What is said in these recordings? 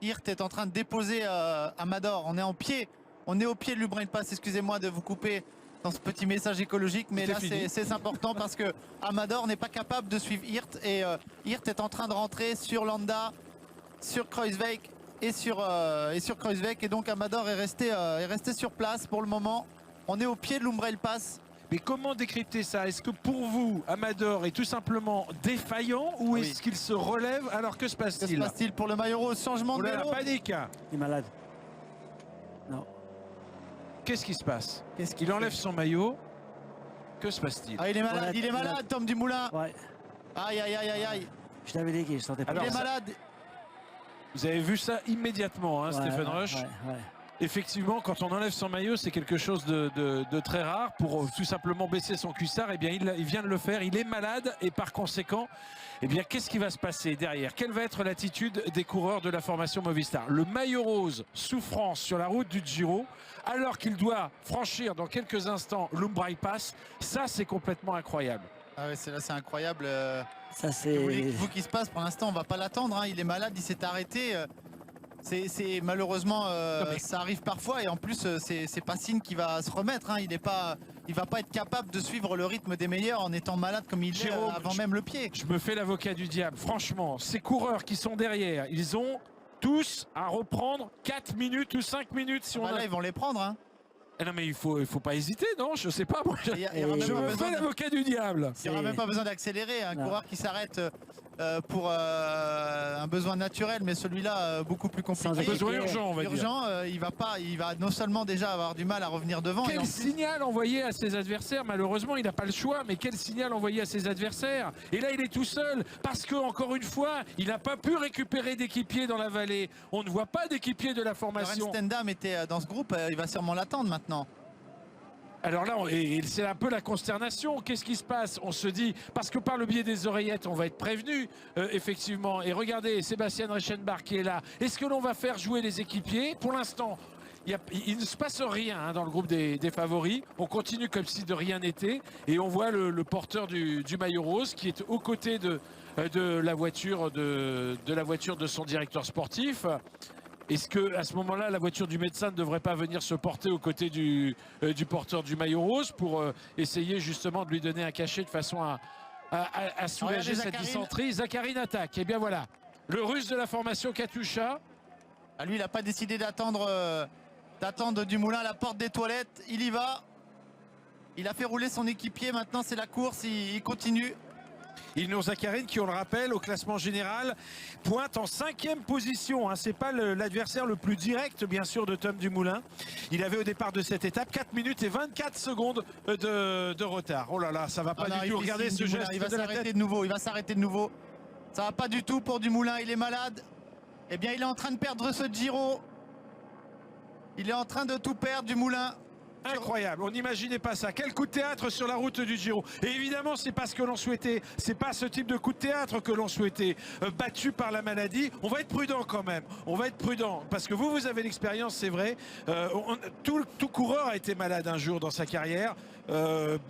Hirt est en train de déposer Amador. On est en pied. On est au pied de l'Ubrain Pass. Excusez-moi de vous couper dans ce petit message écologique, mais là c'est important parce que Amador n'est pas capable de suivre Hirt et Hirt est en train de rentrer sur Landa, sur Kruijswijk et sur Kruijswijk, et donc Amador est resté sur place pour le moment. On est au pied de l'Umbrail Pass. Mais comment décrypter ça? Est-ce que pour vous, Amador est tout simplement défaillant ou est-ce qu'il se relève? Alors que se passe-t-il? Que se passe-t-il pour le maillot rose? Changement de la vélo. panique. Il est malade. Non. Qu'est-ce qui se passe? Il enlève son maillot. Que se passe-t-il? Ah, il est malade, il est malade, Tom Dumoulin. Ouais. Aïe, aïe, aïe, aïe, aïe. Je t'avais dit qu'il ne sentait pas. Il est malade. Vous avez vu ça immédiatement, hein, Stephen Rush. Ouais. Effectivement, quand on enlève son maillot, c'est quelque chose de très rare pour tout simplement baisser son cuissard. Eh bien, il vient de le faire. Il est malade et par conséquent, eh bien, qu'est-ce qui va se passer derrière? Quelle va être l'attitude des coureurs de la formation Movistar? Le maillot rose, souffrance sur la route du Giro, alors qu'il doit franchir dans quelques instants l'Umbrail Pass. Ça, c'est complètement incroyable. Ah ouais, c'est incroyable. Ça, c'est... Vous qui se passe pour l'instant, on va pas l'attendre. Hein. Il est malade, il s'est arrêté. C'est malheureusement ça arrive parfois, et en plus c'est pas signe qu'il va se remettre. Hein. Il va pas être capable de suivre le rythme des meilleurs en étant malade comme il est avant même le pied. Je me fais l'avocat du diable. Franchement, ces coureurs qui sont derrière, ils ont tous à reprendre 4 minutes ou 5 minutes si on là ils vont les prendre. Hein. Non mais il faut pas hésiter, non? Je sais pas. Moi, je me fais l'avocat du diable. Il n'y aura même pas besoin d'accélérer. Un coureur qui s'arrête pour un besoin naturel, mais celui-là beaucoup plus compliqué. Un besoin urgent, on va dire. Il va non seulement déjà avoir du mal à revenir devant. Quel signal envoyé à ses adversaires? Malheureusement, il n'a pas le choix, mais quel signal envoyé à ses adversaires? Et là, il est tout seul parce que, encore une fois, il n'a pas pu récupérer d'équipier dans la vallée. On ne voit pas d'équipier de la formation. Stendam était dans ce groupe, il va sûrement l'attendre maintenant. Alors là, c'est un peu la consternation. Qu'est-ce qui se passe? On se dit, parce que par le biais des oreillettes, on va être prévenu, effectivement. Et regardez, Sébastien Reichenbach qui est là. Est-ce que l'on va faire jouer les équipiers? Pour l'instant, il ne se passe rien dans le groupe des favoris. On continue comme si de rien n'était. Et on voit le porteur du maillot rose qui est aux côtés de la voiture de son directeur sportif. Est-ce qu'à ce moment-là, la voiture du médecin ne devrait pas venir se porter aux côtés du porteur du maillot rose pour essayer justement de lui donner un cachet de façon à soulager cette dysenterie? Zakharine attaque. Et bien voilà, le russe de la formation Katusha. Lui, il n'a pas décidé d'attendre Dumoulin à la porte des toilettes. Il y va. Il a fait rouler son équipier. Maintenant, c'est la course. Il continue. Ilnur Zakharine qui, on le rappelle, au classement général, pointe en 5e position. C'est pas l'adversaire le plus direct, bien sûr, de Tom Dumoulin. Il avait au départ de cette étape 4 minutes et 24 secondes de retard. Oh là là, ça va pas du tout. Regardez ce geste. Il va s'arrêter de nouveau. Il va s'arrêter de nouveau. Ça va pas du tout pour Dumoulin. Il est malade. Eh bien, il est en train de perdre ce Giro. Il est en train de tout perdre, Dumoulin. Incroyable, on n'imaginait pas ça. Quel coup de théâtre sur la route du Giro. Et évidemment, c'est pas ce que l'on souhaitait. C'est pas ce type de coup de théâtre que l'on souhaitait. Battu par la maladie. On va être prudent quand même. On va être prudent. Parce que vous avez l'expérience, c'est vrai. Tout coureur a été malade un jour dans sa carrière.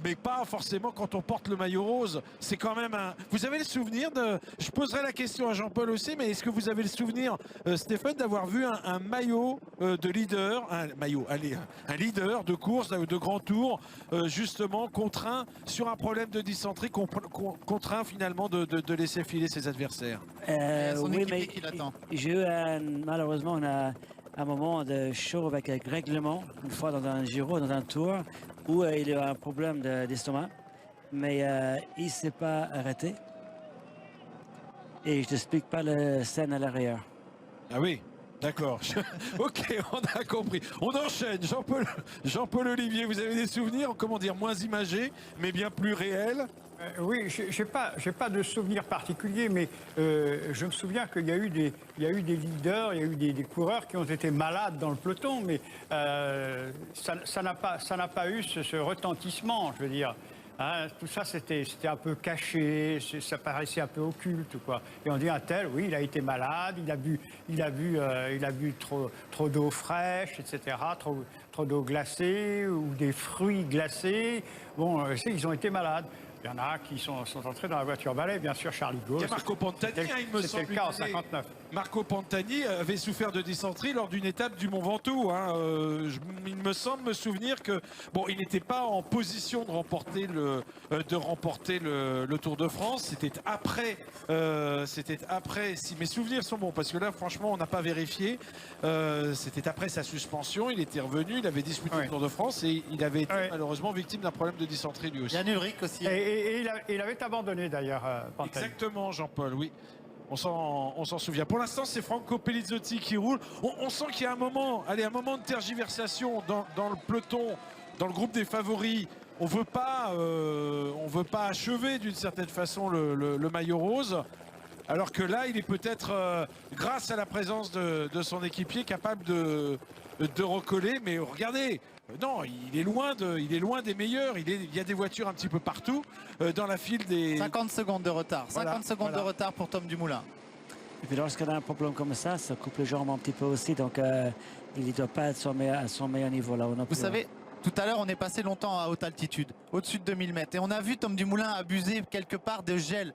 Mais pas forcément quand on porte le maillot rose. C'est quand même un... Vous avez le souvenir de... Je poserai la question à Jean-Paul aussi, mais est-ce que vous avez le souvenir, Stéphane, d'avoir vu un maillot de leader, un leader de course, de grand tour, justement contraint sur un problème de dysenterie, contraint finalement de laisser filer ses adversaires? Oui, mais j'ai eu malheureusement un moment de show avec Greg LeMond, une fois dans un Giro, dans un tour, où il a eu un problème d'estomac, mais il ne s'est pas arrêté. Et je ne t'explique pas la scène à l'arrière. Ah oui, d'accord. Ok, on a compris. On enchaîne. Jean-Paul Olivier, vous avez des souvenirs, comment dire, moins imagés, mais bien plus réels? Oui, j'ai pas de souvenirs particuliers, mais je me souviens qu'il y a eu des leaders, il y a eu des coureurs qui ont été malades dans le peloton, mais ça n'a pas eu ce retentissement, je veux dire. Tout ça, c'était un peu caché, ça paraissait un peu occulte, quoi. Et on dit un tel, oui, il a été malade, il a bu trop d'eau fraîche, etc., trop d'eau glacée ou des fruits glacés. Bon, ils ont été malades. Il y en a qui sont entrés dans la voiture balai, bien sûr, Charlie Gaulle. Il y a Marco Pantani, il me semble. C'était le cas en 59. Marco Pantani avait souffert de dysenterie lors d'une étape du Mont Ventoux. Il me semble me souvenir que bon, il n'était pas en position de remporter le Tour de France. C'était après, si mes souvenirs sont bons, parce que là, franchement, on n'a pas vérifié. C'était après sa suspension. Il était revenu, il avait disputé le Tour de France et il avait été malheureusement victime d'un problème de dysenterie lui aussi. Yann Ulrich aussi. Et il avait abandonné d'ailleurs. Pantani. Exactement, Jean-Paul, oui. On s'en souvient. Pour l'instant, c'est Franco Pellizotti qui roule. On sent qu'il y a un moment de tergiversation dans le peloton, dans le groupe des favoris. On veut pas achever d'une certaine façon le maillot rose. Alors que là, il est peut-être, grâce à la présence de son équipier, capable de recoller. Mais regardez, non, il est loin des meilleurs. Il y a des voitures un petit peu partout dans la file des... 50 secondes de retard. 50 secondes de retard pour Tom Dumoulin. Et puis lorsqu'on a un problème comme ça coupe les jambes un petit peu aussi. Donc il ne doit pas être à son meilleur niveau là. Vous savez, tout à l'heure, on est passé longtemps à haute altitude, au-dessus de 2000 mètres. Et on a vu Tom Dumoulin abuser quelque part de gel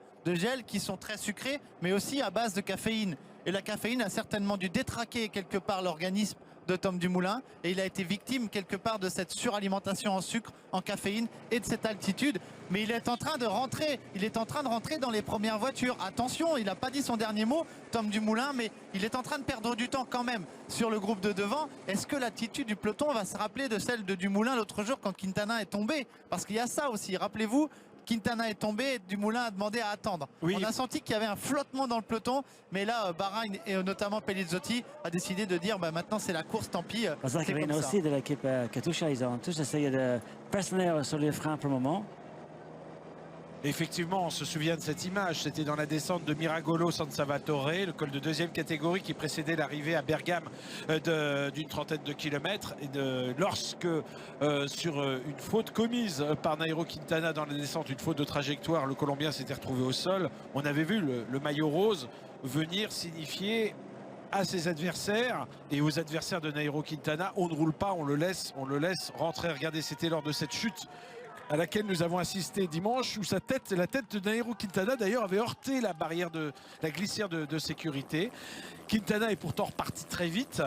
qui sont très sucrés, mais aussi à base de caféine. Et la caféine a certainement dû détraquer quelque part l'organisme de Tom Dumoulin. Et il a été victime quelque part de cette suralimentation en sucre, en caféine et de cette altitude. Mais il est en train de rentrer. Il est en train de rentrer dans les premières voitures. Attention, il n'a pas dit son dernier mot, Tom Dumoulin, mais il est en train de perdre du temps quand même sur le groupe de devant. Est-ce que l'attitude du peloton va se rappeler de celle de Dumoulin l'autre jour quand Quintana est tombé? Parce qu'il y a ça aussi. Rappelez-vous, Quintana est tombé et Dumoulin a demandé à attendre. Oui. On a senti qu'il y avait un flottement dans le peloton, mais là, Bahreïn et notamment Pellizotti a décidé de dire maintenant c'est la course, tant pis. C'est comme ça. Aussi de l'équipe Katusha, ils ont tous essayé de pressionner sur les freins pour le moment. Effectivement, on se souvient de cette image. C'était dans la descente de Miragolo San Salvatore, le col de deuxième catégorie qui précédait l'arrivée à Bergame d'une trentaine de kilomètres. Et lorsque, sur une faute commise par Nairo Quintana dans la descente, une faute de trajectoire, le Colombien s'était retrouvé au sol. On avait vu le maillot rose venir signifier à ses adversaires et aux adversaires de Nairo Quintana, on ne roule pas, on le laisse rentrer. Regardez, c'était lors de cette chute à laquelle nous avons assisté dimanche, où la tête de Nairo Quintana d'ailleurs avait heurté la barrière la glissière de sécurité. Quintana est pourtant reparti très vite.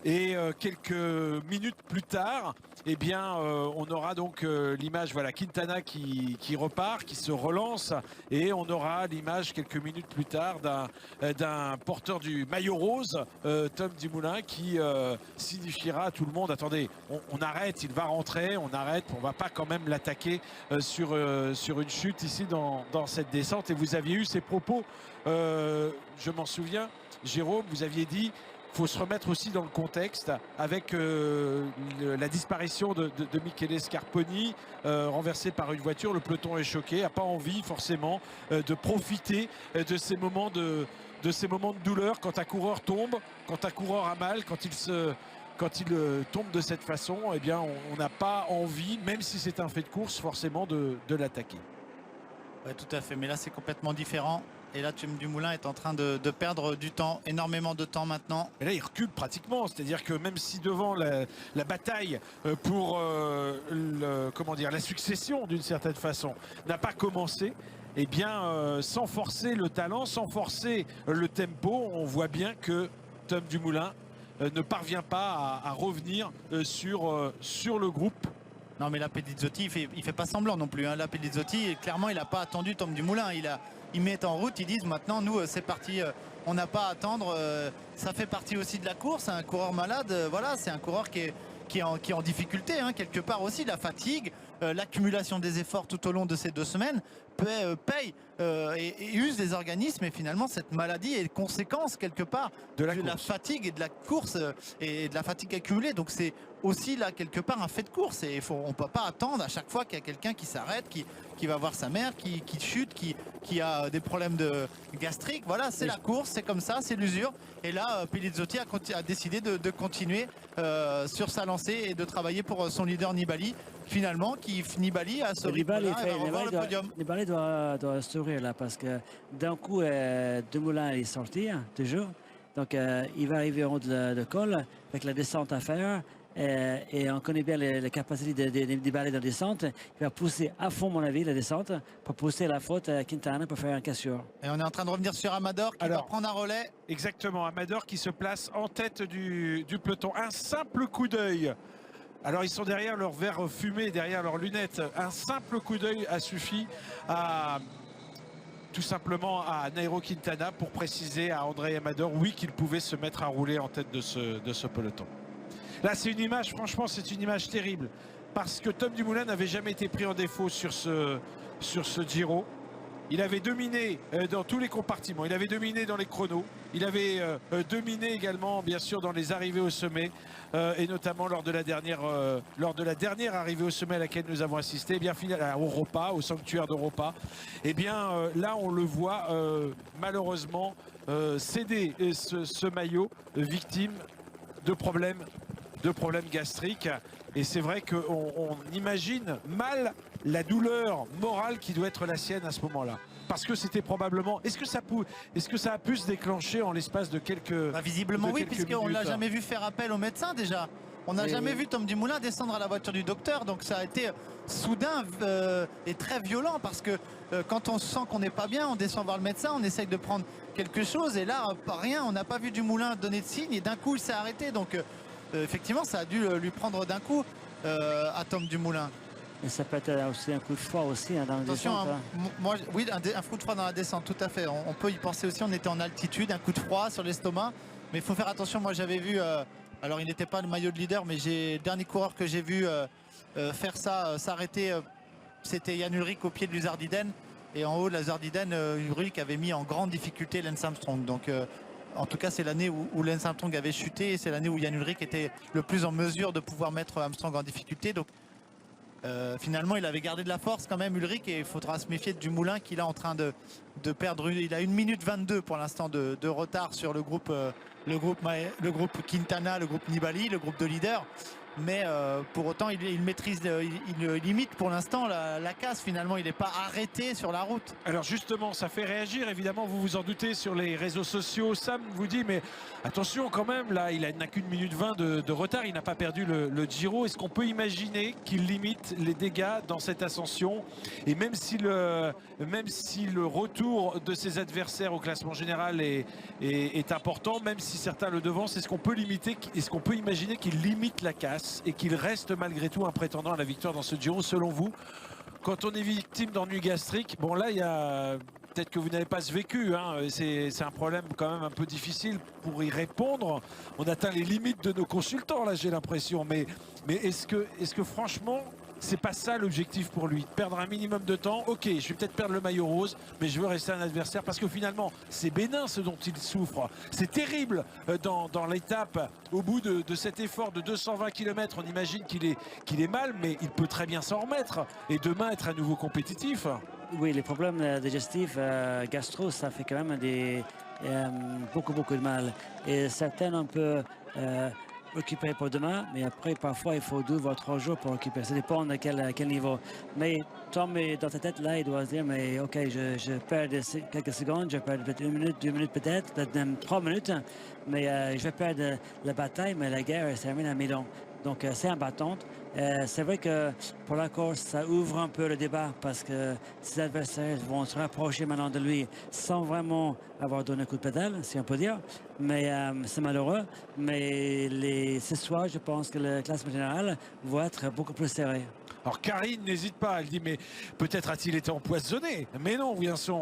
Et quelques minutes plus tard, eh bien, on aura donc l'image, voilà, Quintana qui repart, qui se relance, et on aura l'image quelques minutes plus tard d'un porteur du maillot rose, Tom Dumoulin, qui signifiera à tout le monde, attendez, on arrête, il va rentrer, on arrête, on va pas quand même l'attaquer sur une chute ici dans cette descente. Et vous aviez eu ces propos, je m'en souviens, Jérôme, vous aviez dit, il faut se remettre aussi dans le contexte avec la disparition de Michele Scarponi, renversé par une voiture. Le peloton est choqué, n'a pas envie forcément de profiter de ces moments de douleur quand un coureur tombe, quand un coureur a mal, quand il tombe de cette façon. Eh bien, on n'a pas envie, même si c'est un fait de course, forcément de l'attaquer. Ouais, tout à fait, mais là c'est complètement différent. Et là, Tom Dumoulin est en train de perdre du temps, énormément de temps maintenant. Et là, il recule pratiquement. C'est-à-dire que même si devant la bataille pour la succession, d'une certaine façon, n'a pas commencé, eh bien, sans forcer le talent, sans forcer le tempo, on voit bien que Tom Dumoulin ne parvient pas à revenir sur le groupe. Non, mais là, Pellizotti, il fait pas semblant non plus. Hein. Là, Pellizotti, clairement, il n'a pas attendu Tom Dumoulin. Ils mettent en route, ils disent maintenant, nous, c'est parti, on n'a pas à attendre. Ça fait partie aussi de la course. Un coureur malade, voilà, c'est un coureur qui est en difficulté, hein, quelque part aussi. La fatigue, l'accumulation des efforts tout au long de ces 2 semaines paye et use des organismes. Et finalement, cette maladie est conséquence, quelque part, de la fatigue et de la course et de la fatigue accumulée. Donc, c'est aussi, là, quelque part, un fait de course. Et on ne peut pas attendre à chaque fois qu'il y a quelqu'un qui s'arrête, qui va voir sa mère, qui chute, qui a des problèmes gastriques. Voilà, c'est la course, c'est comme ça, c'est l'usure. Et là, Pellizotti a décidé de continuer sur sa lancée et de travailler pour son leader Nibali, finalement, Nibali a ce rythme-là, va revoir le podium. Nibali doit sourire là, parce que d'un coup, Dumoulin est sorti, toujours. Donc, il va arriver en haut de col avec la descente à faire. Et on connaît bien la capacité des balais de descente. Il va pousser à fond, à mon avis, la descente pour pousser la faute à Quintana pour faire un cassure. Et on est en train de revenir sur Amador qui va prendre un relais. Exactement, Amador qui se place en tête du peloton. Un simple coup d'œil. Alors ils sont derrière leur verre fumé, derrière leurs lunettes. Un simple coup d'œil a suffi à tout simplement à Nairo Quintana pour préciser à André Amador, oui, qu'il pouvait se mettre à rouler en tête de ce peloton. Là, c'est une image, franchement, c'est une image terrible. Parce que Tom Dumoulin n'avait jamais été pris en défaut sur ce Giro. Il avait dominé dans tous les compartiments. Il avait dominé dans les chronos. Il avait dominé également, bien sûr, dans les arrivées au sommet. Et notamment lors de la dernière arrivée au sommet à laquelle nous avons assisté. Eh bien, à Europa, au sanctuaire d'Europa. Eh bien, là, on le voit malheureusement céder ce maillot victime de problèmes gastriques. Et c'est vrai qu'on imagine mal la douleur morale qui doit être la sienne à ce moment-là. Parce que c'était probablement... Est-ce que ça a pu se déclencher en l'espace de quelques visiblement oui, puisqu'on ne l'a jamais vu faire appel au médecin déjà. On n'a jamais vu Tom Dumoulin descendre à la voiture du docteur. Donc ça a été soudain et très violent. Parce que quand on sent qu'on n'est pas bien, on descend voir le médecin, on essaye de prendre quelque chose. Et là, rien, on n'a pas vu Dumoulin donner de signe. Et d'un coup, il s'est arrêté. Donc... effectivement, ça a dû lui prendre d'un coup à Tom Dumoulin. Et ça peut être aussi un coup de froid aussi dans la descente. Oui, un coup de froid dans la descente, tout à fait. On peut y penser aussi, on était en altitude, un coup de froid sur l'estomac. Mais il faut faire attention, moi j'avais vu, alors il n'était pas le maillot de leader, mais le dernier coureur que j'ai vu faire ça, s'arrêter, c'était Jan Ullrich au pied de l'Uzardiden. Et en haut de l'Uzardiden, Ullrich avait mis en grande difficulté Lance Armstrong. Donc... en tout cas, c'est l'année où Lance Armstrong avait chuté et c'est l'année où Jan Ullrich était le plus en mesure de pouvoir mettre Armstrong en difficulté. Donc, finalement, il avait gardé de la force quand même, Ullrich, et il faudra se méfier du Moulin qui est en train de perdre. Il a 1 minute 22 pour l'instant de retard sur le groupe Quintana, le groupe Nibali, le groupe de leaders. Mais pour autant, il maîtrise, il limite pour l'instant la casse. Finalement, il n'est pas arrêté sur la route. Alors justement, ça fait réagir, évidemment, vous vous en doutez, sur les réseaux sociaux. Sam vous dit, mais attention quand même, là, il n'a qu'une minute 20 de retard, il n'a pas perdu le Giro. Est-ce qu'on peut imaginer qu'il limite les dégâts dans cette ascension? Et même si le retour de ses adversaires au classement général est important, même si certains le devancent, est-ce qu'on peut imaginer qu'il limite la casse et qu'il reste malgré tout un prétendant à la victoire dans ce Giro, selon vous? Quand on est victime d'ennui gastrique, bon là, il y a peut-être que vous n'avez pas ce vécu, hein, c'est un problème quand même un peu difficile pour y répondre. On atteint les limites de nos consultants, là, j'ai l'impression. Mais est-ce que franchement, c'est pas ça l'objectif pour lui? Perdre un minimum de temps, ok, je vais peut-être perdre le maillot rose, mais je veux rester un adversaire parce que finalement, c'est bénin ce dont il souffre. C'est terrible dans l'étape, au bout de cet effort de 220 km, on imagine qu'il est mal, mais il peut très bien s'en remettre et demain être à nouveau compétitif. Oui, les problèmes digestifs, gastro, ça fait quand même beaucoup de mal. Et certains on peut récupérer pour demain, mais après parfois il faut 2 voire 3 jours pour récupérer. Ça dépend de quel niveau. Mais Tom est dans ta tête là, il doit se dire, mais ok, je perds quelques secondes, je perds peut-être 1 minute, 2 minutes peut-être, même 3 minutes, mais je vais perdre la bataille, mais la guerre se termine à Milan. Donc c'est imbattante. C'est vrai que pour la course, ça ouvre un peu le débat parce que ses adversaires vont se rapprocher maintenant de lui sans vraiment avoir donné un coup de pédale, si on peut dire. Mais c'est malheureux. Mais ce soir, je pense que le classement général va être beaucoup plus serré. Alors Karine n'hésite pas, elle dit mais peut-être a-t-il été empoisonné? Mais non, bien sûr,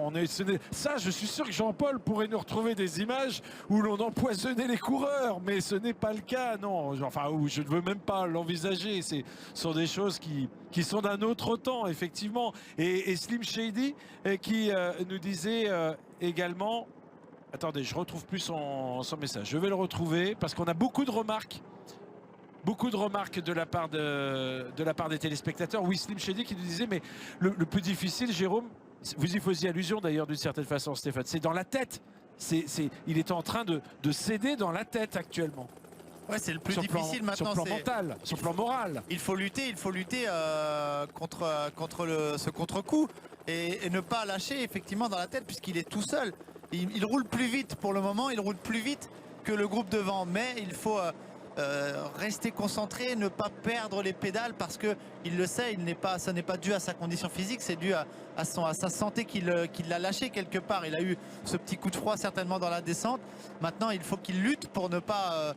ça je suis sûr que Jean-Paul pourrait nous retrouver des images où l'on empoisonnait les coureurs, mais ce n'est pas le cas, non. Enfin, je ne veux même pas l'envisager, ce sont des choses qui sont d'un autre temps, effectivement. Et Slim Shady qui nous disait également, attendez, je retrouve plus son message, je vais le retrouver parce qu'on a beaucoup de remarques. Beaucoup de remarques de la part des téléspectateurs. Oui, Slim Shady qui nous disait, mais le plus difficile, Jérôme, vous y faisiez allusion d'ailleurs d'une certaine façon, Stéphane, c'est dans la tête. Il est en train de céder dans la tête actuellement. Ouais, c'est le plus difficile maintenant. Sur le plan mental, sur le plan moral. Il faut lutter contre ce contre-coup et ne pas lâcher effectivement dans la tête puisqu'il est tout seul. Il roule plus vite pour le moment, il roule plus vite que le groupe devant, mais il faut rester concentré, ne pas perdre les pédales parce qu'il le sait, ça n'est pas dû à sa condition physique, c'est dû à sa santé qui l'a lâché quelque part. Il a eu ce petit coup de froid certainement dans la descente. Maintenant, il faut qu'il lutte pour ne pas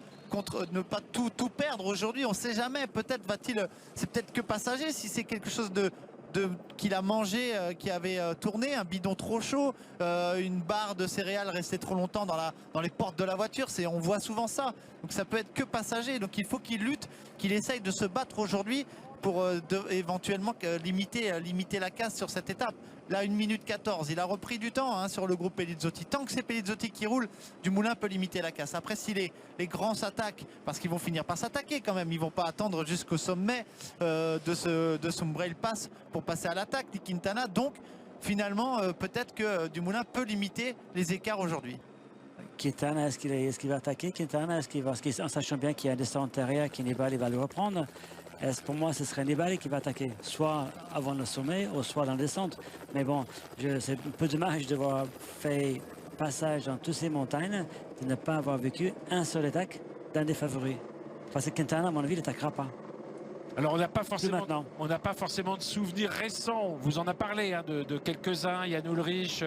tout perdre aujourd'hui. On ne sait jamais, peut-être va-t-il, c'est peut-être que passager, si c'est quelque chose qu'il a mangé, qui avait tourné, un bidon trop chaud, une barre de céréales restée trop longtemps dans les portes de la voiture, on voit souvent ça. Donc ça peut être que passager. Donc il faut qu'il lutte, qu'il essaye de se battre aujourd'hui pour éventuellement limiter la casse sur cette étape. Là, 1 minute 14, il a repris du temps sur le groupe Pellizotti. Tant que c'est Pellizotti qui roule, Dumoulin peut limiter la casse. Après, si les grands s'attaquent, parce qu'ils vont finir par s'attaquer quand même, ils vont pas attendre jusqu'au sommet de ce Umbrail Pass pour passer à l'attaque, dit Quintana. Donc, finalement, peut-être que Dumoulin peut limiter les écarts aujourd'hui. Quintana, est-ce qu'il va attaquer Quintana, en sachant bien qu'il y a un descente derrière, Nibali va le reprendre? Pour moi, ce serait Nibali qui va attaquer, soit avant le sommet, ou soit dans la descente. Mais bon, c'est un peu dommage de voir fait passage dans toutes ces montagnes, de ne pas avoir vécu un seul attaque d'un des favoris. Parce que Quintana, à mon avis, n'attaquera pas. Alors on n'a pas forcément de souvenirs récents. Vous en a parlé de quelques-uns, Jan Ullrich,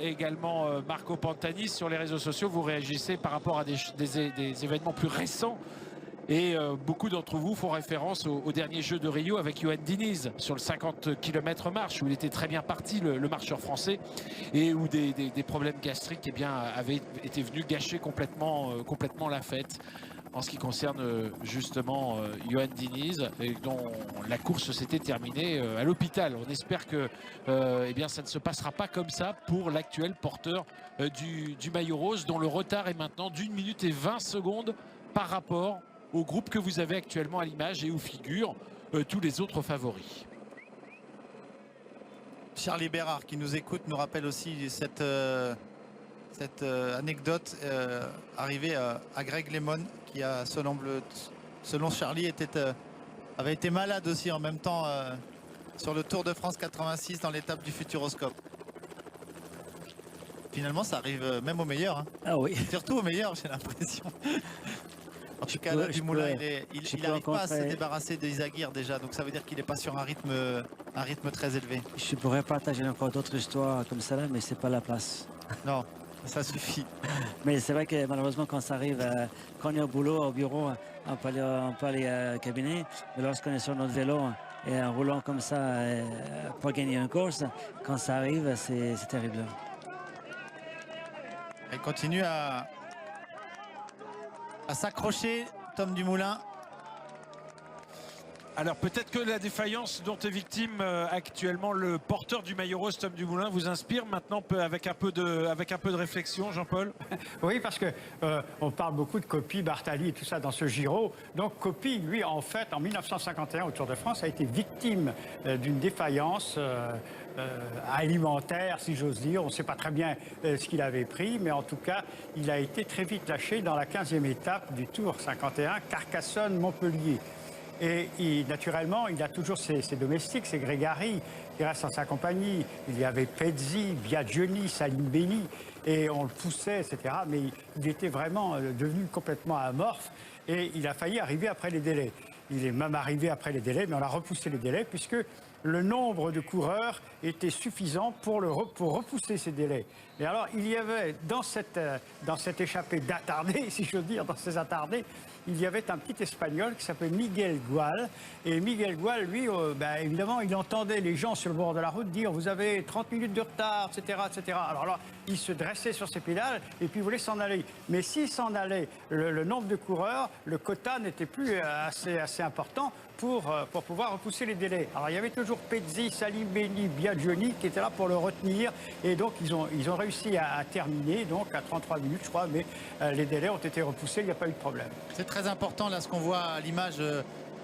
également Marco Pantani. Sur les réseaux sociaux, vous réagissez par rapport à des événements plus récents. Et beaucoup d'entre vous font référence au dernier jeu de Rio avec Johan Diniz sur le 50 km marche, où il était très bien parti, le marcheur français, et où des problèmes gastriques avaient été venus gâcher complètement la fête. En ce qui concerne justement Johan Diniz, dont la course s'était terminée à l'hôpital. On espère que ça ne se passera pas comme ça pour l'actuel porteur du maillot rose, dont le retard est maintenant d'1 minute et 20 secondes par rapport au groupe que vous avez actuellement à l'image et où figurent tous les autres favoris. Charlie Bérard qui nous écoute nous rappelle aussi cette anecdote arrivée à Greg LeMond qui a, selon Charlie, avait été malade aussi en même temps sur le Tour de France 86 dans l'étape du Futuroscope. Finalement, ça arrive même au meilleur. Ah oui. Surtout au meilleur, j'ai l'impression. En tout cas, là, Dumoulin, il n'arrive pas à se débarrasser d'Izaguirre déjà, donc ça veut dire qu'il n'est pas sur un rythme très élevé. Je pourrais partager encore d'autres histoires comme ça, mais c'est pas la place. Non, ça suffit. Mais c'est vrai que malheureusement, quand ça arrive, quand on est au boulot, au bureau, on peut aller au cabinet, mais lorsqu'on est sur notre vélo et en roulant comme ça pour gagner une course, quand ça arrive, c'est terrible. Il continue à s'accrocher, Tom Dumoulin. Alors peut-être que la défaillance dont est victime actuellement le porteur du maillot rose, Tom Dumoulin, vous inspire maintenant avec un peu de réflexion, Jean-Paul. Oui, parce que on parle beaucoup de Coppi, Bartali et tout ça dans ce Giro. Donc Coppi, lui, en fait, en 1951 au Tour de France, a été victime d'une défaillance alimentaire, si j'ose dire. On ne sait pas très bien ce qu'il avait pris, mais en tout cas, il a été très vite lâché dans la 15e étape du Tour 51, Carcassonne-Montpellier. Et naturellement, il a toujours ses domestiques, ses grégaries qui restent en sa compagnie. Il y avait Pezzi, Biagioni, Salim Beni, et on le poussait, etc. Mais il était vraiment devenu complètement amorphe et il a failli arriver après les délais. Il est même arrivé après les délais, mais on a repoussé les délais puisque le nombre de coureurs était suffisant pour repousser ces délais. Et alors, il y avait dans cette échappée d'attardés, si je veux dire, dans ces attardés, il y avait un petit Espagnol qui s'appelait Miguel Gual. Et Miguel Gual, lui, évidemment, il entendait les gens sur le bord de la route dire « Vous avez 30 minutes de retard, etc. etc. » Alors là, il se dressait sur ses pédales et puis il voulait s'en aller. Mais s'il s'en allait, le nombre de coureurs, le quota n'était plus assez important pour pouvoir repousser les délais. Alors il y avait toujours Pezzi, Salim Beni, Biagioni qui étaient là pour le retenir. Et donc ils ont réussi à terminer, donc à 33 minutes, je crois, mais les délais ont été repoussés, il n'y a pas eu de problème. C'est très important, là, ce qu'on voit à l'image,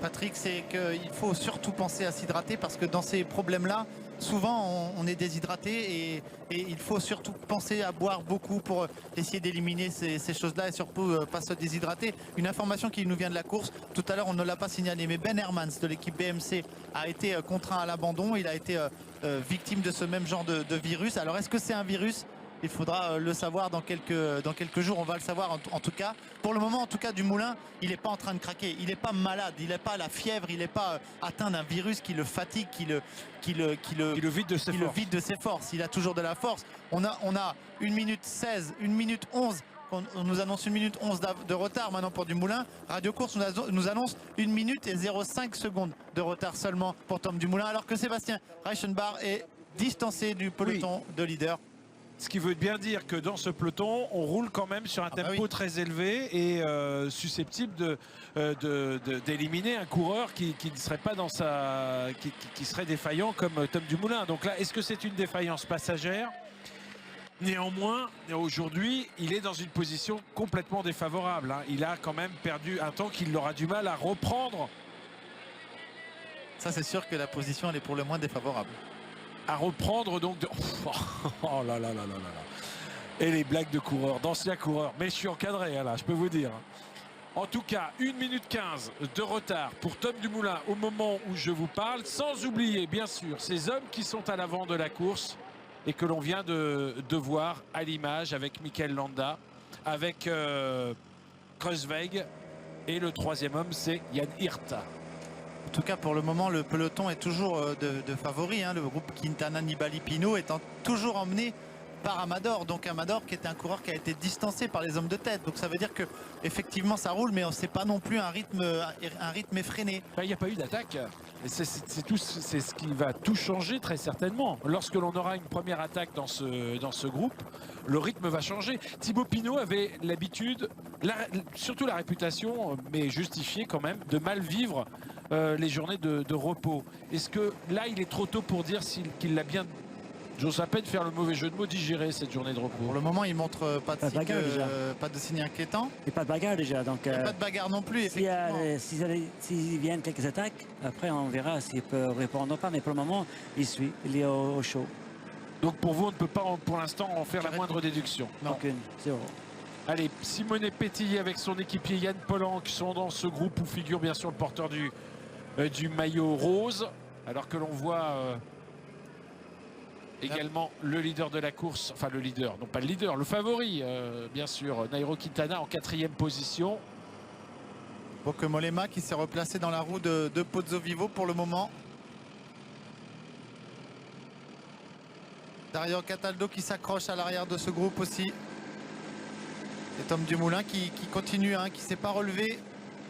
Patrick, c'est qu'il faut surtout penser à s'hydrater parce que dans ces problèmes-là, souvent on est déshydraté et il faut surtout penser à boire beaucoup pour essayer d'éliminer ces choses-là et surtout pas se déshydrater. Une information qui nous vient de la course, tout à l'heure on ne l'a pas signalé, mais Ben Hermans de l'équipe BMC a été contraint à l'abandon, il a été victime de ce même genre de virus. Alors est-ce que c'est un virus Il faudra le savoir dans quelques jours. On va le savoir en tout cas. Pour le moment, en tout cas, Dumoulin, il n'est pas en train de craquer. Il n'est pas malade. Il n'est pas à la fièvre. Il n'est pas atteint d'un virus qui le fatigue, qui le vide de ses forces. Il a toujours de la force. On a 1 minute 16, 1 minute 11. On nous annonce 1 minute 11 de retard maintenant pour Dumoulin. Radio Course nous annonce 1 minute et 0,5 secondes de retard seulement pour Tom Dumoulin. Alors que Sébastien Reichenbach est distancé du peloton de leader. Ce qui veut bien dire que dans ce peloton, on roule quand même sur un tempo très élevé et susceptible d'éliminer un coureur qui ne serait pas dans qui serait défaillant comme Tom Dumoulin. Donc là, est-ce que c'est une défaillance passagère? Néanmoins, aujourd'hui, il est dans une position complètement défavorable. Il a quand même perdu un temps qu'il aura du mal à reprendre. Ça, c'est sûr que la position, elle est pour le moins défavorable. À reprendre donc oh là là là là là. Et les blagues de coureurs, d'anciens coureurs. Mais je suis encadré là, je peux vous dire. En tout cas, 1 minute 15 de retard pour Tom Dumoulin au moment où je vous parle. Sans oublier, bien sûr, ces hommes qui sont à l'avant de la course et que l'on vient de voir à l'image avec Mikel Landa, avec Kruijswijk. Et le troisième homme, c'est Jan Hirt. En tout cas, pour le moment, le peloton est toujours de favoris. Le groupe Quintana, Nibali, Pinot étant toujours emmené par Amador. Donc Amador qui était un coureur qui a été distancé par les hommes de tête. Donc ça veut dire que effectivement ça roule, mais c'est pas non plus un rythme effréné. Il n'y a pas eu d'attaque. C'est ce qui va tout changer très certainement. Lorsque l'on aura une première attaque dans ce groupe, le rythme va changer. Thibaut Pinot avait l'habitude, surtout la réputation, mais justifiée quand même, de mal vivre les journées de repos. Est-ce que là, il est trop tôt pour dire qu'il l'a bien, j'ose à peine faire le mauvais jeu de mots, digéré cette journée de repos? Pour le moment, il montre pas de signe inquiétant. Et pas de bagarre déjà. Donc, il n'y a pas de bagarre non plus, effectivement. S'il viennent quelques attaques, après on verra s'il peut répondre ou pas. Mais pour le moment, il suit, il est au chaud. Donc pour vous, on ne peut pas pour l'instant en faire la moindre déduction? Non. Aucune, zéro. Allez, Simone Pétilly avec son équipier Yann Pollan qui sont dans ce groupe où figure bien sûr le porteur du maillot rose, alors que l'on voit également le leader de la course, enfin le leader, non pas le leader, le favori bien sûr, Nairo Quintana en 4e position. Bauke Mollema qui s'est replacé dans la roue de Pozzo Vivo pour le moment. Dario Cataldo qui s'accroche à l'arrière de ce groupe aussi. Et Tom Dumoulin qui continue, qui ne s'est pas relevé.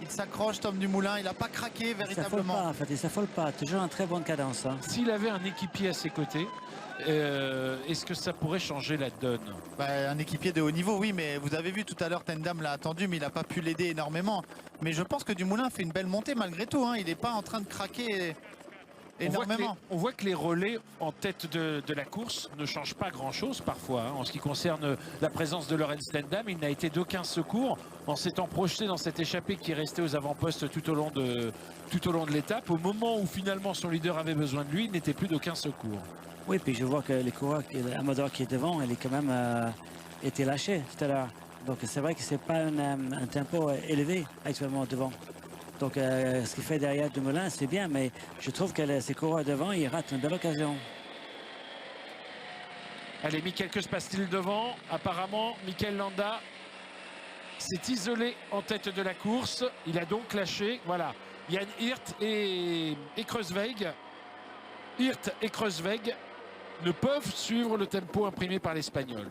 Il s'accroche, Tom Dumoulin, il n'a pas craqué véritablement. Il ne s'affole pas, toujours en très bonne cadence. S'il avait un équipier à ses côtés, est-ce que ça pourrait changer la donne? Un équipier de haut niveau, oui, mais vous avez vu tout à l'heure, Tendam l'a attendu, mais il n'a pas pu l'aider énormément. Mais je pense que Dumoulin fait une belle montée malgré tout. Il n'est pas en train de craquer énormément. On voit que les relais en tête de la course ne changent pas grand-chose parfois. En ce qui concerne la présence de Laurens Tendam, il n'a été d'aucun secours en s'étant projeté dans cette échappée qui est restée aux avant-postes tout au long de l'étape. Au moment où finalement son leader avait besoin de lui, il n'était plus d'aucun secours. Oui, puis je vois que les coureurs, Amador qui est devant, il est quand même été lâché tout à l'heure. Donc c'est vrai que c'est pas un tempo élevé actuellement devant. Donc ce qu'il fait derrière Dumoulin, c'est bien, mais je trouve que ces coureurs devant, ils ratent une belle occasion. Allez, Mikel, que se passe-t-il devant? Apparemment, Mikel Landa s'est isolé en tête de la course. Il a donc lâché, voilà, Jan Hirt et Kruijswijk. Hirt et Kruijswijk ne peuvent suivre le tempo imprimé par l'Espagnol.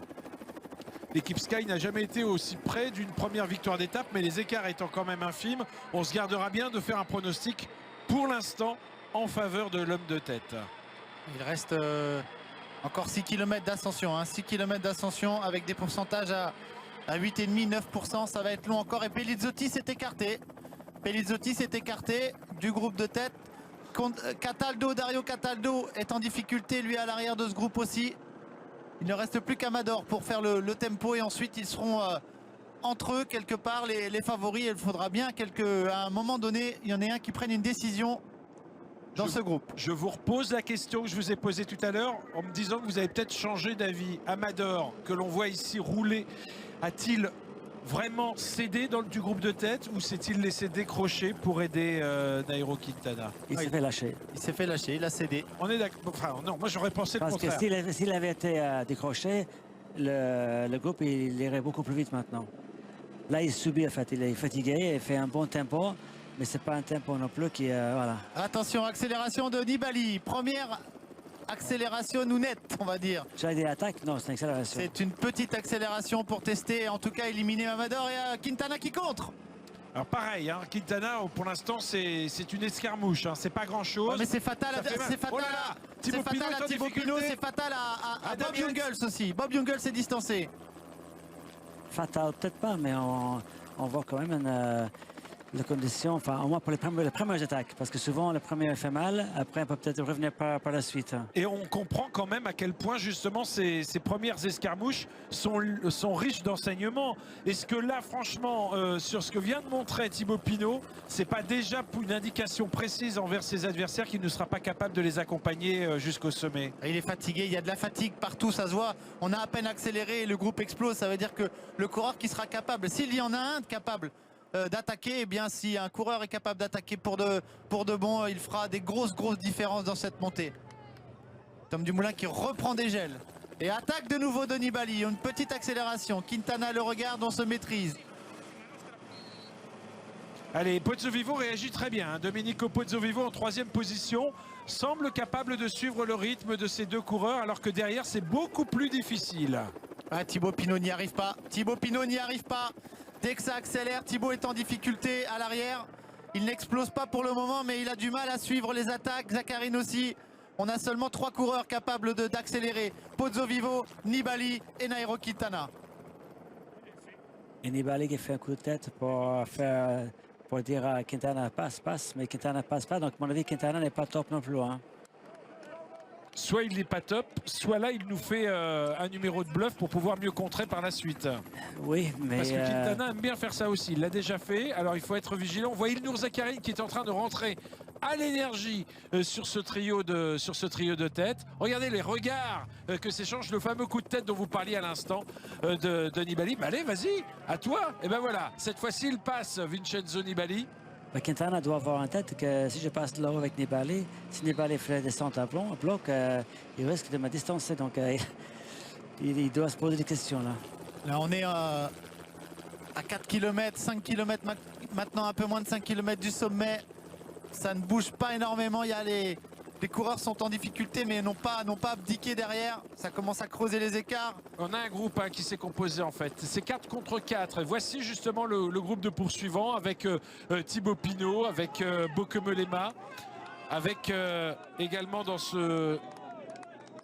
L'équipe Sky n'a jamais été aussi près d'une première victoire d'étape, mais les écarts étant quand même infimes, on se gardera bien de faire un pronostic pour l'instant en faveur de l'homme de tête. Il reste encore 6 km d'ascension, 6 km d'ascension avec des pourcentages à 8,5, 9%, ça va être long encore. Et Pelizzotti s'est écarté. Pelizzotti s'est écarté du groupe de tête. Dario Cataldo est en difficulté, lui, à l'arrière de ce groupe aussi. Il ne reste plus qu'Amador pour faire le tempo et ensuite ils seront entre eux quelque part les favoris. Il faudra bien à un moment donné, il y en ait un qui prenne une décision dans ce groupe. Je vous repose la question que je vous ai posée tout à l'heure en me disant que vous avez peut-être changé d'avis. Amador, que l'on voit ici rouler, a-t-il vraiment cédé du groupe de tête ou s'est-il laissé décrocher pour aider Nairo Quintana? Il s'est fait lâcher. Il s'est fait lâcher, il a cédé. On est d'accord. Enfin, non, moi j'aurais pensé le contraire. Parce que s'il avait été décroché, le groupe il irait beaucoup plus vite maintenant. Là, il subit, en fait, il est fatigué, il fait un bon tempo, mais c'est pas un tempo non plus qui, voilà. Attention, accélération de Nibali. Première accélération ou nette, on va dire. J'allais dire attaque, non, c'est une accélération. C'est une petite accélération pour tester, en tout cas éliminer Amador et Quintana qui contre. Alors pareil, hein, Quintana, pour l'instant, c'est une escarmouche. Hein, c'est pas grand-chose. Ouais, mais c'est fatal, c'est fatal, oh là là, Thibaut Pinot à Thibaut Pinot, c'est fatal à Bob Jungels aussi. Bob Jungels s'est distancé. Fatal, peut-être pas, mais on voit quand même la condition, enfin, au moins pour les premières attaques, parce que souvent, le premier fait mal, après, on peut peut-être revenir par la suite. Et on comprend quand même à quel point, justement, ces premières escarmouches sont riches d'enseignements. Est-ce que là, franchement, sur ce que vient de montrer Thibaut Pinot, c'est pas déjà une indication précise envers ses adversaires qu'il ne sera pas capable de les accompagner jusqu'au sommet? Il est fatigué, il y a de la fatigue partout, ça se voit. On a à peine accéléré et le groupe explose. Ça veut dire que le coureur qui sera capable, s'il y en a un capable d'attaquer, eh bien si un coureur est capable d'attaquer pour de bon, il fera des grosses différences dans cette montée. Tom Dumoulin qui reprend des gels et attaque de nouveau de Nibali. Une petite accélération, Quintana le regarde, on se maîtrise. Allez, Pozzovivo réagit très bien. Hein. Domenico Pozzovivo en 3e position semble capable de suivre le rythme de ces deux coureurs alors que derrière c'est beaucoup plus difficile. Ah, Thibaut Pinot n'y arrive pas. Thibaut Pinot n'y arrive pas. Dès que ça accélère, Thibaut est en difficulté à l'arrière. Il n'explose pas pour le moment, mais il a du mal à suivre les attaques. Zakharine aussi. On a seulement 3 coureurs capables d'accélérer. Pozzovivo, Nibali et Nairo Quintana. Et Nibali qui fait un coup de tête pour dire à Quintana passe, mais Quintana passe pas. Donc, à mon avis, Quintana n'est pas top non plus. Hein. Soit il n'est pas top, soit là il nous fait un numéro de bluff pour pouvoir mieux contrer par la suite. Oui, mais... Parce que Quintana aime bien faire ça aussi, il l'a déjà fait, alors il faut être vigilant. On voit Ilnur Zakharine qui est en train de rentrer à l'énergie sur ce trio de tête. Regardez les regards que s'échangent, le fameux coup de tête dont vous parliez à l'instant de Nibali. Bah allez, vas-y, à toi. Et ben voilà, cette fois-ci il passe Vincenzo Nibali. Quintana doit avoir en tête que si je passe là-haut avec Nibali, si Nibali fait la descente à bloc, il risque de me distancer. Donc il doit se poser des questions là. Là on est à 4 km, 5 km maintenant, un peu moins de 5 km du sommet. Ça ne bouge pas énormément. Il y a les coureurs sont en difficulté mais n'ont pas abdiqué derrière. Ça commence à creuser les écarts. On a un groupe qui s'est composé en fait. C'est 4 contre 4. Et voici justement le groupe de poursuivants avec Thibaut Pinot, avec Bokemelema, avec également dans ce...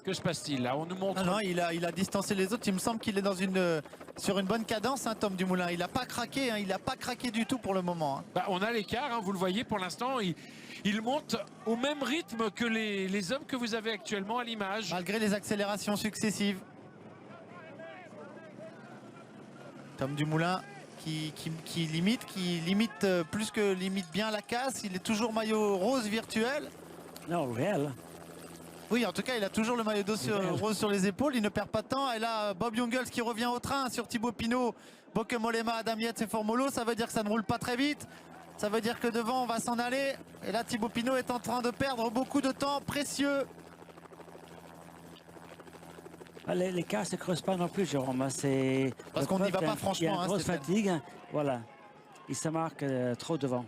Que se passe-t-il là? On nous montre... Non, il a distancé les autres. Il me semble qu'il est sur une bonne cadence, hein, Tom Dumoulin. Il n'a pas craqué, hein, il n'a pas craqué du tout pour le moment. Hein. Bah, on a l'écart, hein, vous le voyez pour l'instant. Il monte au même rythme que les hommes que vous avez actuellement à l'image. Malgré les accélérations successives. Tom Dumoulin qui limite plus que limite bien la casse. Il est toujours maillot rose virtuel. Non, réel. Oui, en tout cas, il a toujours le maillot rose sur les épaules. Il ne perd pas de temps. Et là, Bob Jungels qui revient au train sur Thibaut Pinot, Bokemelema, Adam Yates et Formolo. Ça veut dire que ça ne roule pas très vite. Ça veut dire que devant, on va s'en aller. Et là, Thibaut Pinot est en train de perdre beaucoup de temps précieux. Les cas ne se creusent pas non plus, Jérôme. Parce qu'on n'y va pas franchement. Il y a une grosse fatigue. Voilà. Il se marque trop devant.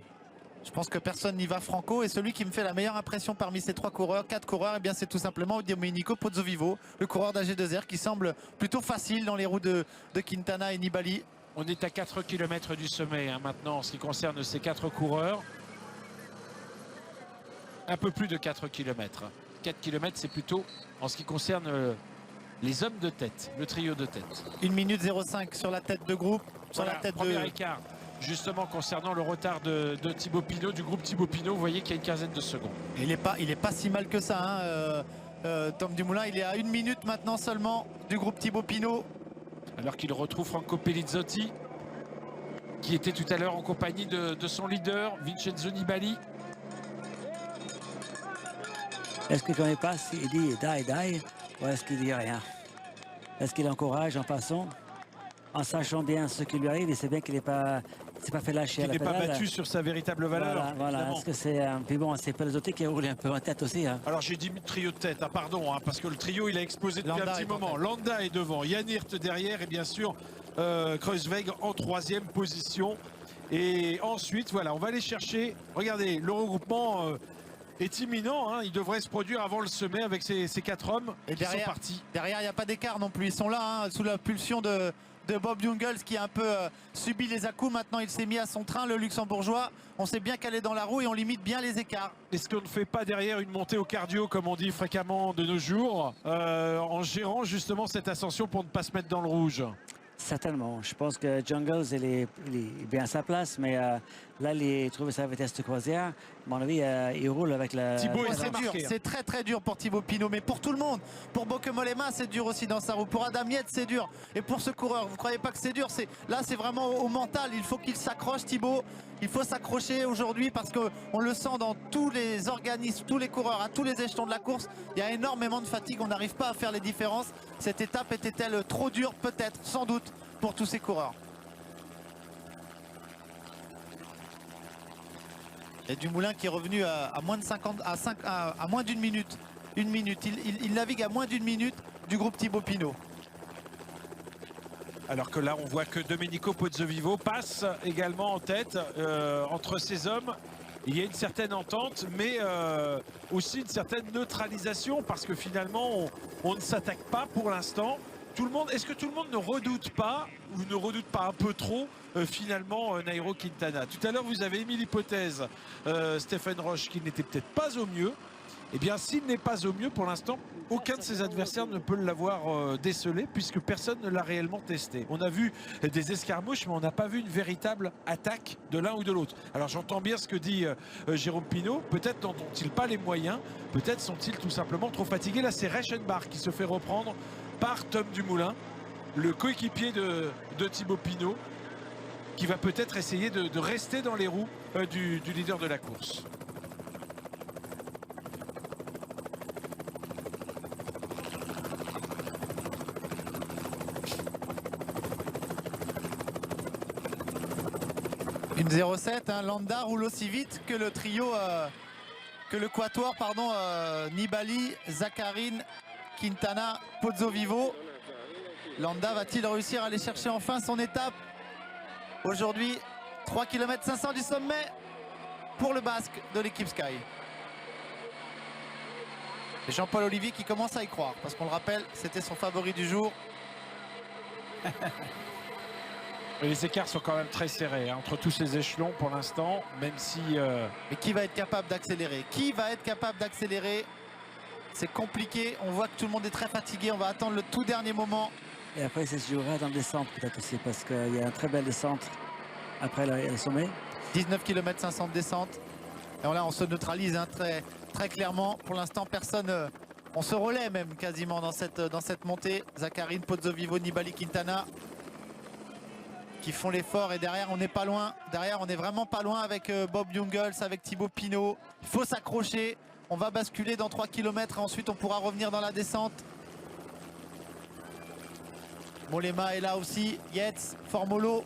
Je pense que personne n'y va franco. Et celui qui me fait la meilleure impression parmi ces 4 coureurs, eh bien c'est tout simplement Domenico Pozzovivo, le coureur d'AG2R qui semble plutôt facile dans les roues de Quintana et Nibali. On est à 4 km du sommet hein, maintenant en ce qui concerne ces 4 coureurs. Un peu plus de 4 km. 4 km c'est plutôt en ce qui concerne les hommes de tête, le trio de tête. 1 minute 05 sur la tête de groupe. Sur voilà, la tête premier écart. Justement concernant le retard de Thibaut Pinot, du groupe Thibaut Pinot, vous voyez qu'il y a une quinzaine de secondes. Il n'est pas si mal que ça. Hein. Tom Dumoulin, il est à 1 minute maintenant seulement du groupe Thibaut Pinot. Alors qu'il retrouve Franco Pellizotti, qui était tout à l'heure en compagnie de son leader, Vincenzo Nibali. Est-ce que quand il passe, il dit die, ou est-ce qu'il dit rien? Est-ce qu'il encourage en passant, en sachant bien ce qui lui arrive? Il sait bien qu'il n'est pas... pas fait lâcher qui à la n'est pas pédale. battu sur sa véritable valeur. Voilà. Est-ce que c'est puis bon, c'est pas les autres qui roulent un peu en tête aussi. Hein. Alors j'ai dit trio de tête, pardon, parce que le trio il a explosé depuis un petit moment. Landa est devant, Jan Hirt derrière et bien sûr Kruijswijk en 3e position. Et ensuite, voilà, on va aller chercher. Regardez, le regroupement est imminent. Il devrait se produire avant le sommet avec ces 4 hommes qui sont partis. Derrière, il n'y a pas d'écart non plus. Ils sont là, sous la pulsion de Bob Jungels qui a un peu subi les à-coups. Maintenant, il s'est mis à son train, le luxembourgeois. On sait bien qu'elle est dans la roue et on limite bien les écarts. Est-ce qu'on ne fait pas derrière une montée au cardio, comme on dit fréquemment de nos jours, en gérant justement cette ascension pour ne pas se mettre dans le rouge? Certainement. Je pense que Jungels, il est bien à sa place, mais là, il a trouvé sa vitesse de croisière. À mon avis, il roule avec la... Thibaut, c'est dur, c'est très dur pour Thibaut Pinot, mais pour tout le monde. Pour Bauke Mollema, c'est dur aussi dans sa roue. Pour Adam Yates, c'est dur. Et pour ce coureur, vous ne croyez pas que c'est dur? Là, c'est vraiment au mental. Il faut qu'il s'accroche, Thibaut. Il faut s'accrocher aujourd'hui parce qu'on le sent dans tous les organismes, tous les coureurs, à tous les échelons de la course. Il y a énormément de fatigue. On n'arrive pas à faire les différences. Cette étape était-elle trop dure? Peut-être, sans doute, pour tous ces coureurs. Et Dumoulin qui est revenu à moins de 50, à moins d'une minute. Une minute. Il navigue à moins d'une minute du groupe Thibaut Pinot. Alors que là, on voit que Domenico Pozzovivo passe également en tête entre ces hommes. Il y a une certaine entente, mais aussi une certaine neutralisation parce que finalement, on ne s'attaque pas pour l'instant. Est-ce que tout le monde ne redoute pas ou ne redoute pas un peu trop finalement Nairo Quintana? Tout à l'heure, vous avez émis l'hypothèse Stephen Roche qu'il n'était peut-être pas au mieux. Eh bien, s'il n'est pas au mieux pour l'instant, aucun de ses adversaires ne peut l'avoir décelé puisque personne ne l'a réellement testé. On a vu des escarmouches, mais on n'a pas vu une véritable attaque de l'un ou de l'autre. Alors j'entends bien ce que dit Jérôme Pinot. Peut-être n'ont-ils pas les moyens, peut-être sont-ils tout simplement trop fatigués. Là, c'est Reichenbach qui se fait reprendre par Tom Dumoulin, le coéquipier de Thibaut Pinot, qui va peut-être essayer de rester dans les roues du leader de la course. Une 0,7, Landa roule aussi vite que le trio, que le quatuor, Nibali, Zakharine, Quintana, Pozzovivo. Landa va-t-il réussir à aller chercher enfin son étape? Aujourd'hui, 3 km 500 du sommet pour le Basque de l'équipe Sky. Et Jean-Paul Olivier qui commence à y croire, parce qu'on le rappelle, c'était son favori du jour. Les écarts sont quand même très serrés entre tous ces échelons pour l'instant, même si... Et qui va être capable d'accélérer? Qui va être capable d'accélérer? C'est compliqué, on voit que tout le monde est très fatigué, on va attendre le tout dernier moment. Et après, ça se jouera dans le descente peut-être aussi, parce qu'il y a une très belle descente après le sommet. 19 km 500 de descente. Et là, on se neutralise très clairement. Pour l'instant, personne... on se relaie même quasiment dans cette montée. Zakharine, Pozzovivo, Nibali, Quintana qui font l'effort. Et derrière, on n'est pas loin. Derrière, on n'est vraiment pas loin avec Bob Jungels, avec Thibaut Pinot. Il faut s'accrocher. On va basculer dans 3 km et ensuite, on pourra revenir dans la descente. Mollema est là aussi. Yates, Formolo.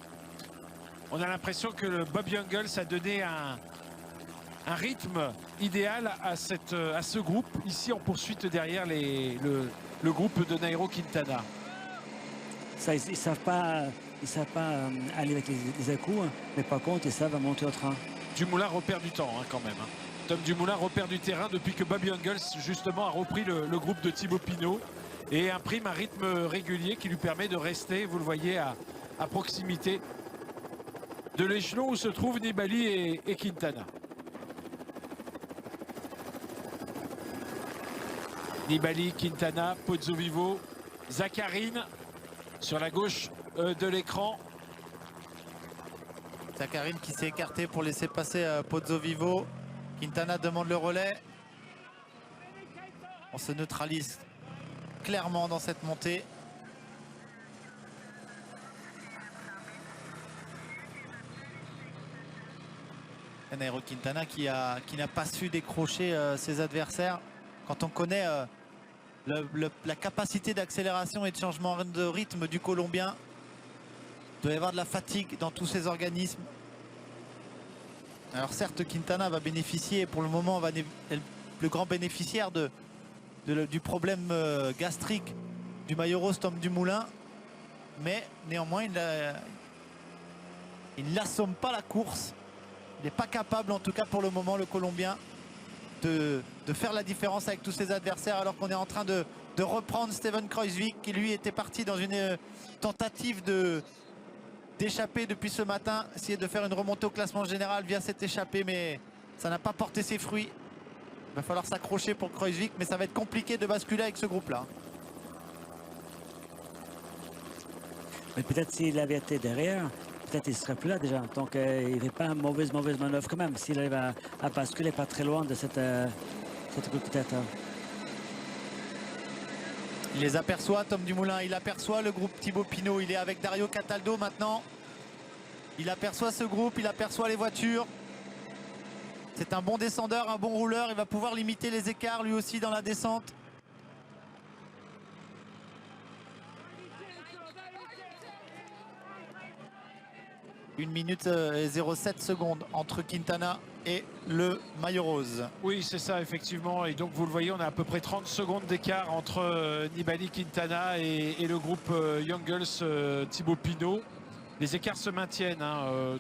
On a l'impression que le Bob Jungels a donné un rythme idéal à ce groupe. Ici, en poursuite derrière le groupe de Nairo Quintana. Ça, ils ne savent pas aller avec les à-coups, mais par contre, ils savent monter au train. Dumoulin repère du temps quand même. Tom Dumoulin repère du terrain depuis que Bob Jungels justement a repris le groupe de Thibaut Pinot et imprime un rythme régulier qui lui permet de rester, vous le voyez, à proximité de l'échelon où se trouvent Nibali et Quintana. Nibali, Quintana, Pozzovivo, Zakharine sur la gauche de l'écran. Zakharine qui s'est écarté pour laisser passer Pozzovivo. Quintana demande le relais. On se neutralise clairement dans cette montée. Nairo Quintana qui n'a pas su décrocher ses adversaires. Quand on connaît la capacité d'accélération et de changement de rythme du Colombien, il doit y avoir de la fatigue dans tous ces organismes. Alors certes, Quintana va bénéficier, pour le moment, est le grand bénéficiaire du problème gastrique du maillot rose Tom Dumoulin. Mais néanmoins, il n'assomme pas la course. Il n'est pas capable, en tout cas pour le moment, le Colombien, de faire la différence avec tous ses adversaires, alors qu'on est en train de reprendre Steven Kruijswijk, qui lui était parti dans une tentative d'échapper depuis ce matin, essayer de faire une remontée au classement général via cette échappée, mais ça n'a pas porté ses fruits. Il va falloir s'accrocher pour Kruijswijk, mais ça va être compliqué de basculer avec ce groupe-là. Mais peut-être s'il avait été derrière, peut-être il ne serait plus là déjà. Donc il n'y avait pas une mauvaise manœuvre quand même. S'il arrive à basculer pas très loin de cette groupe peut-être. Il les aperçoit, Tom Dumoulin, il aperçoit le groupe Thibaut Pinot. Il est avec Dario Cataldo maintenant. Il aperçoit ce groupe, il aperçoit les voitures. C'est un bon descendeur, un bon rouleur. Il va pouvoir limiter les écarts lui aussi dans la descente. Une minute et 0,7 secondes entre Quintana et le maillot rose. Oui, c'est ça, effectivement. Et donc, vous le voyez, on a à peu près 30 secondes d'écart entre Nibali, Quintana et le groupe Youngles, Thibaut Pinot. Les écarts se maintiennent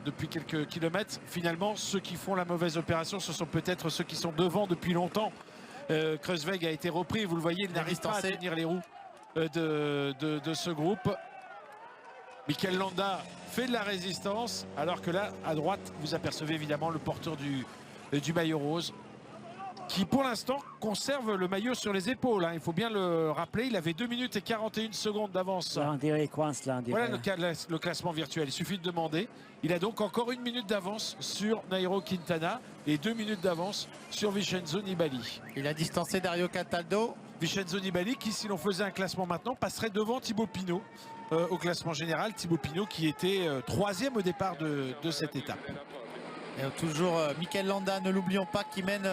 depuis quelques kilomètres. Finalement, ceux qui font la mauvaise opération, ce sont peut-être ceux qui sont devant depuis longtemps. Kruijswijk a été repris. Vous le voyez, il n'arrive pas à tenir les roues de ce groupe. Mikel Landa fait de la résistance, alors que là, à droite, vous apercevez évidemment le porteur du maillot rose, qui pour l'instant conserve le maillot sur les épaules. Il faut bien le rappeler, il avait 2 minutes et 41 secondes d'avance. Là, on dirait coince, là, on dirait. Voilà le classement virtuel, il suffit de demander. Il a donc encore 1 minute d'avance sur Nairo Quintana et 2 minutes d'avance sur Vincenzo Nibali. Il a distancé Dario Cataldo. Vincenzo Nibali qui, si l'on faisait un classement maintenant, passerait devant Thibaut Pinot au classement général. Thibaut Pinot qui était 3e au départ de cette étape. Et toujours Mikel Landa, ne l'oublions pas, qui mène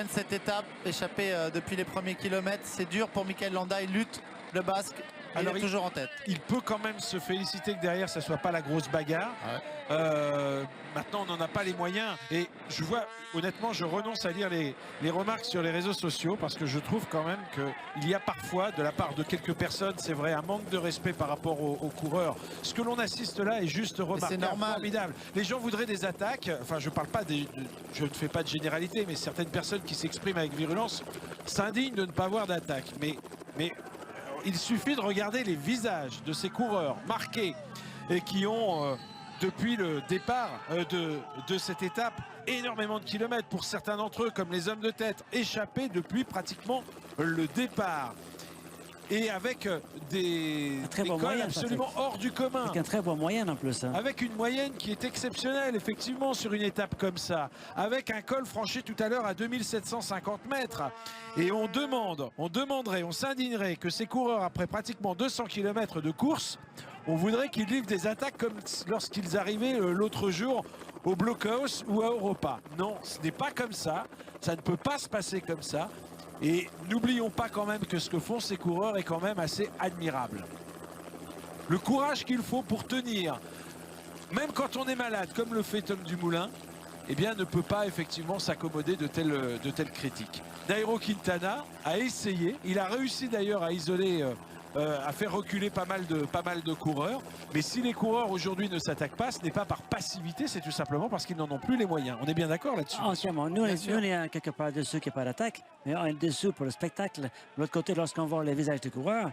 cette étape, échappée depuis les premiers kilomètres. C'est dur pour Mikel Landa, il lutte, le Basque. Alors, il est toujours en tête. Il peut quand même se féliciter que derrière, ça ne soit pas la grosse bagarre. Ouais. Maintenant, on n'en a pas les moyens. Et je vois, honnêtement, je renonce à lire les remarques sur les réseaux sociaux parce que je trouve quand même qu'il y a parfois, de la part de quelques personnes, c'est vrai, un manque de respect par rapport aux coureurs. Ce que l'on assiste là est juste remarquable, formidable. Les gens voudraient des attaques. Enfin, je parle pas je ne fais pas de généralité, mais certaines personnes qui s'expriment avec virulence s'indignent de ne pas avoir d'attaque. Mais il suffit de regarder les visages de ces coureurs marqués et qui ont, depuis le départ de cette étape, énormément de kilomètres pour certains d'entre eux, comme les hommes de tête, échappés depuis pratiquement le départ. Et avec des cols absolument hors du commun. Avec un très bon moyenne en plus. Avec une moyenne qui est exceptionnelle, effectivement, sur une étape comme ça. Avec un col franchi tout à l'heure à 2750 mètres. Et on s'indignerait que ces coureurs, après pratiquement 200 km de course, on voudrait qu'ils livrent des attaques comme lorsqu'ils arrivaient l'autre jour au Blockhaus ou à Europa. Non, ce n'est pas comme ça. Ça ne peut pas se passer comme ça. Et n'oublions pas quand même que ce que font ces coureurs est quand même assez admirable. Le courage qu'il faut pour tenir, même quand on est malade, comme le fait Tom Dumoulin, eh bien ne peut pas effectivement s'accommoder de telles critiques. Nairo Quintana a essayé, il a réussi d'ailleurs à isoler, à faire reculer pas mal de coureurs. Mais si les coureurs aujourd'hui ne s'attaquent pas, ce n'est pas par passivité, c'est tout simplement parce qu'ils n'en ont plus les moyens. On est bien d'accord là-dessus? Entièrement. Nous, on est quelque part dessus qu'il n'y a pas d'attaque, mais on est dessus pour le spectacle. De l'autre côté, lorsqu'on voit les visages des coureurs,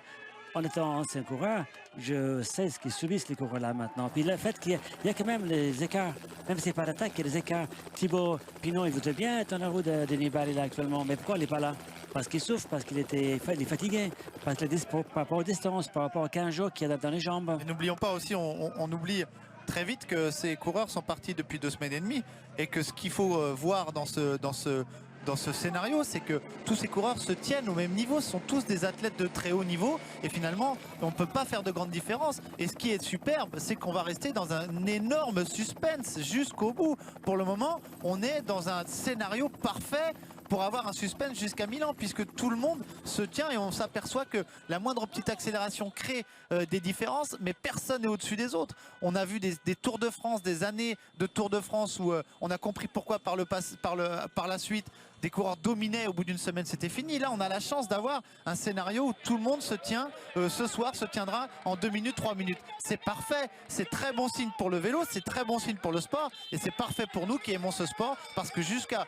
en étant ancien coureur, je sais ce qu'ils subissent les coureurs là maintenant. Puis le fait qu'il y a quand même les écarts, même si c'est pas d'attaque, il y a des écarts. Thibaut Pinot, il voudrait bien être en la roue de Nibali là actuellement, mais pourquoi il n'est pas là? Parce qu'il souffre, parce qu'il est fatigué, parce que par rapport aux distances, par rapport aux 15 jours qu'il a dans les jambes. N'oublions pas aussi, on oublie très vite que ces coureurs sont partis depuis 2 semaines et demie et que ce qu'il faut voir dans ce scénario, c'est que tous ces coureurs se tiennent au même niveau, sont tous des athlètes de très haut niveau et finalement on ne peut pas faire de grande différence. Et ce qui est superbe, c'est qu'on va rester dans un énorme suspense jusqu'au bout. Pour le moment, on est dans un scénario parfait pour avoir un suspense jusqu'à Milan, puisque tout le monde se tient et on s'aperçoit que la moindre petite accélération crée des différences, mais personne n'est au-dessus des autres. On a vu des Tours de France, des années de Tours de France où on a compris pourquoi par la suite des coureurs dominaient, au bout d'une semaine c'était fini. Là on a la chance d'avoir un scénario où tout le monde se tient, ce soir se tiendra en 2 minutes, 3 minutes. C'est parfait, c'est très bon signe pour le vélo, c'est très bon signe pour le sport et c'est parfait pour nous qui aimons ce sport, parce que jusqu'à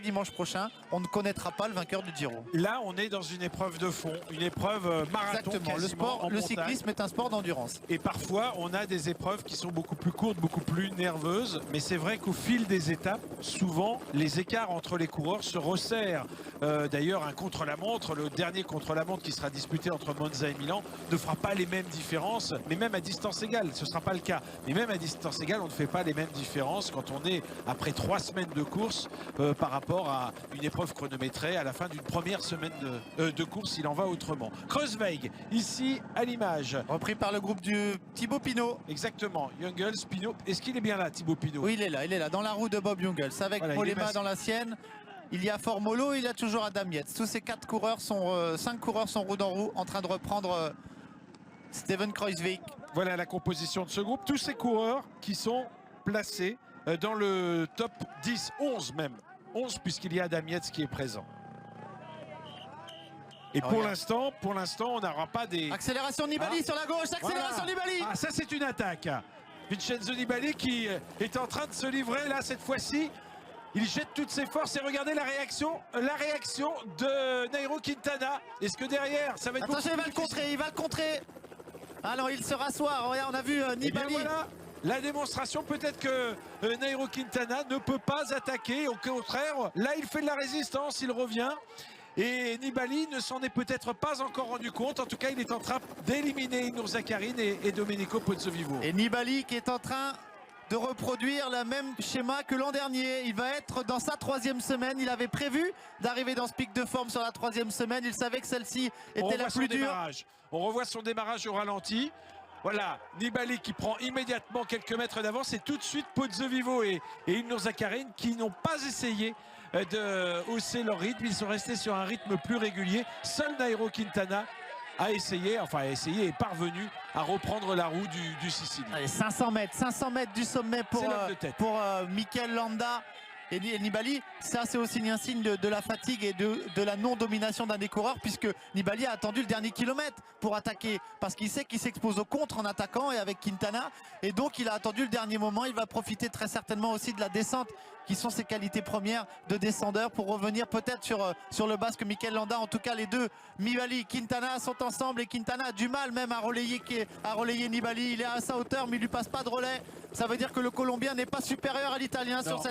dimanche prochain, on ne connaîtra pas le vainqueur du Giro. Là on est dans une épreuve de fond, une épreuve marathon. Exactement, le cyclisme est un sport d'endurance. Et parfois on a des épreuves qui sont beaucoup plus courtes, beaucoup plus nerveuses, mais c'est vrai qu'au fil des étapes, souvent les écarts entre les coureurs se resserrent. D'ailleurs un contre-la-montre, le dernier contre-la-montre qui sera disputé entre Monza et Milan, ne fera pas les mêmes différences, mais même à distance égale, ce ne sera pas le cas. Mais même à distance égale, on ne fait pas les mêmes différences quand on est après 3 semaines de course par rapport à une épreuve chronométrée à la fin d'une première semaine de course. Il en va autrement. Kreuzweig, ici à l'image. Repris par le groupe du Thibaut Pinot. Exactement, Jungels, Pinot. Est-ce qu'il est bien là, Thibaut Pinot? Oui, il est là, dans la roue de Bob Jungels, avec voilà, Mollema dans la sienne. Il y a Formolo, il y a toujours Adam Yates. Tous ces 5 coureurs sont roue dans roue en train de reprendre Steven Kreuzweig. Voilà la composition de ce groupe. Tous ces coureurs qui sont placés dans le top 10, 11 même. 11 puisqu'il y a Adam Yates qui est présent. Et pour l'instant, on n'aura pas des... Accélération Nibali sur la gauche, accélération Nibali. Ah, ça c'est une attaque. Vincenzo Nibali qui est en train de se livrer là cette fois-ci. Il jette toutes ses forces et regardez la réaction de Nairo Quintana. Est-ce que derrière, ça va être... Attention, il va le contrer. Alors il se rassoit, regarde, on a vu Nibali. Voilà la démonstration, peut-être que Nairo Quintana ne peut pas attaquer. Au contraire, là il fait de la résistance, il revient. Et Nibali ne s'en est peut-être pas encore rendu compte. En tout cas, il est en train d'éliminer Ilnur Zakarin et Domenico Pozzovivo. Et Nibali qui est en train de reproduire le même schéma que l'an dernier. Il va être dans sa 3e semaine. Il avait prévu d'arriver dans ce pic de forme sur la 3e semaine. Il savait que celle-ci était la plus dure. On revoit son démarrage au ralenti. Voilà, Nibali qui prend immédiatement quelques mètres d'avance et tout de suite Pozzovivo et Ilnur Zakarin qui n'ont pas essayé de hausser leur rythme. Ils sont restés sur un rythme plus régulier. Seul Nairo Quintana a essayé et parvenu à reprendre la roue du Sicilien. Allez, 500 mètres du sommet pour Mikel Landa et Nibali. Ça, c'est aussi un signe de la fatigue et de la non-domination d'un des coureurs, puisque Nibali a attendu le dernier kilomètre pour attaquer, parce qu'il sait qu'il s'expose au contre en attaquant et avec Quintana, et donc il a attendu le dernier moment. Il va profiter très certainement aussi de la descente, qui sont ses qualités premières de descendeur, pour revenir peut-être sur le basque Mikel Landa. En tout cas, les deux, Nibali et Quintana, sont ensemble, et Quintana a du mal même à relayer Nibali. Il est à sa hauteur, mais il lui passe pas de relais. Ça veut dire que le Colombien n'est pas supérieur à l'Italien sur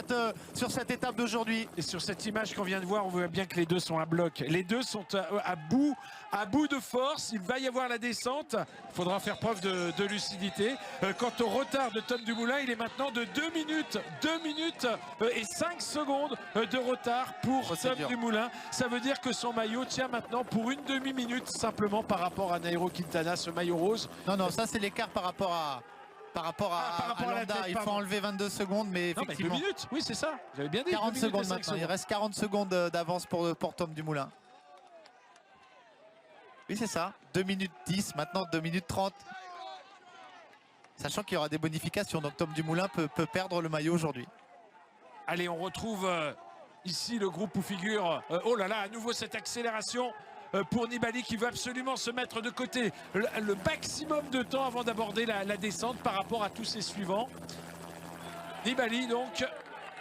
cette étape d'aujourd'hui. Et sur cette image qu'on vient de voir, on voit bien que les deux sont à bloc. Les deux sont à bout de force. Il va y avoir la descente. Il faudra faire preuve de lucidité. Quant au retard de Tom Dumoulin, il est maintenant de 2 minutes. 2 minutes et 5 secondes de retard pour Tom Dumoulin. Ça veut dire que son maillot tient maintenant pour une demi-minute simplement par rapport à Nairo Quintana, ce maillot rose. Non, ça c'est l'écart par rapport à Landa. Il faut enlever 22 secondes, mais effectivement... 2 minutes, oui c'est ça, j'avais bien dit. 40 secondes maintenant, il reste 40 secondes d'avance pour Tom Dumoulin. Oui c'est ça, 2 minutes 10, maintenant 2 minutes 30. Sachant qu'il y aura des bonifications, donc Tom Dumoulin peut perdre le maillot aujourd'hui. Allez, on retrouve ici le groupe où figure, oh là là, à nouveau cette accélération pour Nibali qui veut absolument se mettre de côté le maximum de temps avant d'aborder la descente par rapport à tous ses suivants. Nibali donc,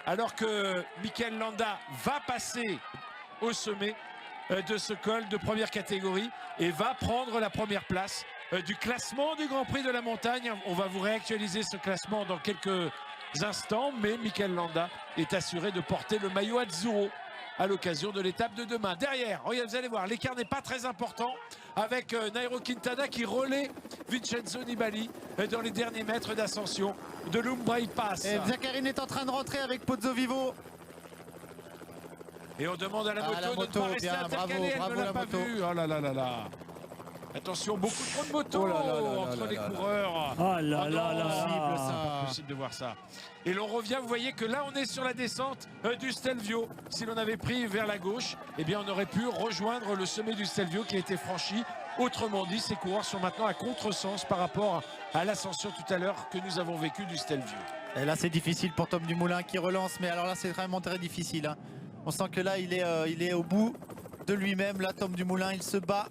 alors que Mikel Landa va passer au sommet de ce col de première catégorie et va prendre la première place du classement du Grand Prix de la Montagne. On va vous réactualiser ce classement dans quelques instants, mais Mikel Landa est assuré de porter le maillot azzurro à l'occasion de l'étape de demain. Derrière, regardez, vous allez voir, l'écart n'est pas très important avec Nairo Quintana qui relaie Vincenzo Nibali dans les derniers mètres d'ascension de l'Umbrai Pass. Et Zakarin est en train de rentrer avec Pozzovivo. Et on demande à la moto de ne pas rester intercalée, elle ne l'a pas vu. Oh là là là là. Attention, beaucoup trop de motos entre les coureurs. Oh là là C'est pas possible de voir ça. Et l'on revient, vous voyez que là on est sur la descente du Stelvio. Si l'on avait pris vers la gauche, eh bien on aurait pu rejoindre le sommet du Stelvio qui a été franchi. Autrement dit, ces coureurs sont maintenant à contresens par rapport à l'ascension tout à l'heure que nous avons vécue du Stelvio. Et là c'est difficile pour Tom Dumoulin qui relance, mais alors là c'est vraiment très difficile. Hein. On sent que là il est au bout de lui-même. Là Tom Dumoulin il se bat.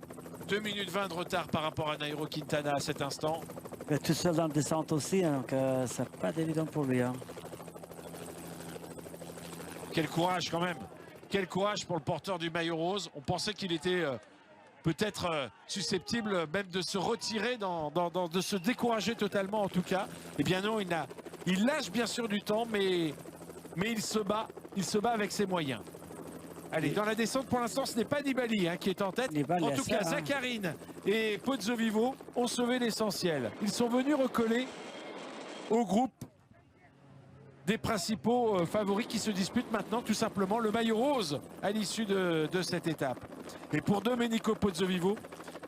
2 minutes 20 de retard par rapport à Nairo Quintana à cet instant. Il est tout seul dans la descente aussi, hein, donc ça n'a pas d'évident pour lui. Hein. Quel courage quand même. Quel courage pour le porteur du maillot rose. On pensait qu'il était peut-être susceptible même de se retirer, de se décourager totalement en tout cas. Eh bien non, il lâche bien sûr du temps, mais il se bat avec ses moyens. Allez, dans la descente, pour l'instant, ce n'est pas Nibali qui est en tête. En tout cas, Zakharine et Pozzovivo ont sauvé l'essentiel. Ils sont venus recoller au groupe des principaux favoris qui se disputent maintenant tout simplement le maillot rose à l'issue de cette étape. Et pour Domenico Pozzovivo,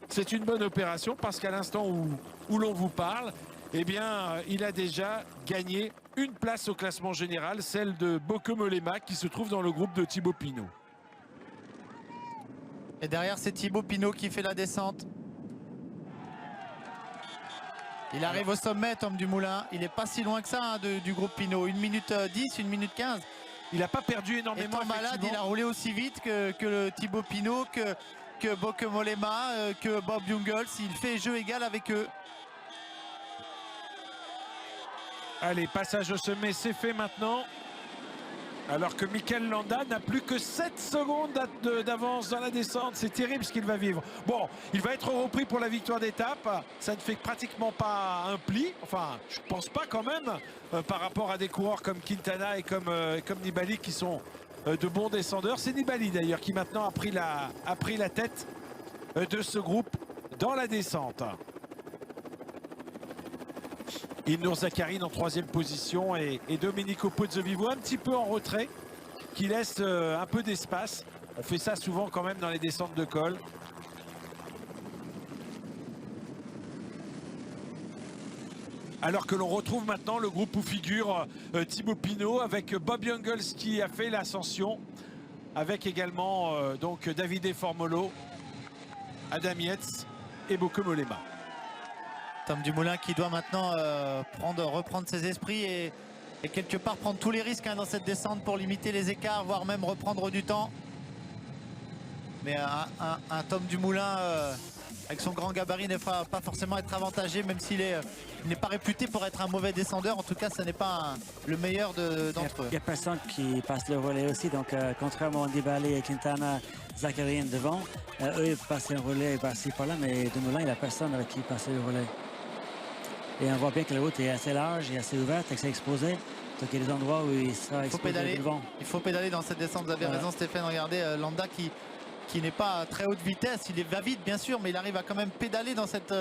c'est une bonne opération parce qu'à l'instant où l'on vous parle, eh bien, il a déjà gagné une place au classement général, celle de Bauke Mollema qui se trouve dans le groupe de Thibaut Pinot. Et derrière, c'est Thibaut Pinot qui fait la descente. Il arrive au sommet, Tom Dumoulin. Il n'est pas si loin que ça hein, du groupe Pinot. 1 minute 10, 1 minute 15. Il n'a pas perdu énormément. Étant malade, il a roulé aussi vite que le Thibaut Pinot, que Bauke Mollema, que Bob Jungels. Il fait jeu égal avec eux. Allez, passage au sommet, c'est fait maintenant. Alors que Mikel Landa n'a plus que 7 secondes d'avance dans la descente. C'est terrible ce qu'il va vivre. Bon, il va être repris pour la victoire d'étape. Ça ne fait pratiquement pas un pli. Enfin, je ne pense pas quand même par rapport à des coureurs comme Quintana et comme Nibali qui sont de bons descendeurs. C'est Nibali d'ailleurs qui maintenant a pris la tête de ce groupe dans la descente. Ilnur Zakharine en 3e position et Domenico Pozzovivo un petit peu en retrait qui laisse un peu d'espace. On fait ça souvent quand même dans les descentes de col. Alors que l'on retrouve maintenant le groupe où figure Thibaut Pinot avec Bob Jungels qui a fait l'ascension, avec également donc Davide Formolo, Adam Yates et Bauke Mollema. Tom Dumoulin qui doit maintenant reprendre ses esprits et quelque part prendre tous les risques dans cette descente pour limiter les écarts, voire même reprendre du temps. Mais un Tom Dumoulin avec son grand gabarit ne va pas forcément être avantagé, même s'il n'est pas réputé pour être un mauvais descendeur. En tout cas, ce n'est pas le meilleur d'entre eux. Il n'y a personne qui passe le relais aussi. Donc, contrairement à Nibali et Quintana, Zakharine devant, eux, ils passent un relais par-ci par-là, mais Dumoulin, il n'y a personne avec qui passer le relais. Et on voit bien que la route est assez large et assez ouverte, assez exposée. Donc il y a des endroits où il sera exposé devant. Il faut pédaler dans cette descente. Vous avez raison, Stéphane. Regardez Landa qui n'est pas à très haute vitesse. Il va vite, bien sûr, mais il arrive à quand même pédaler dans cette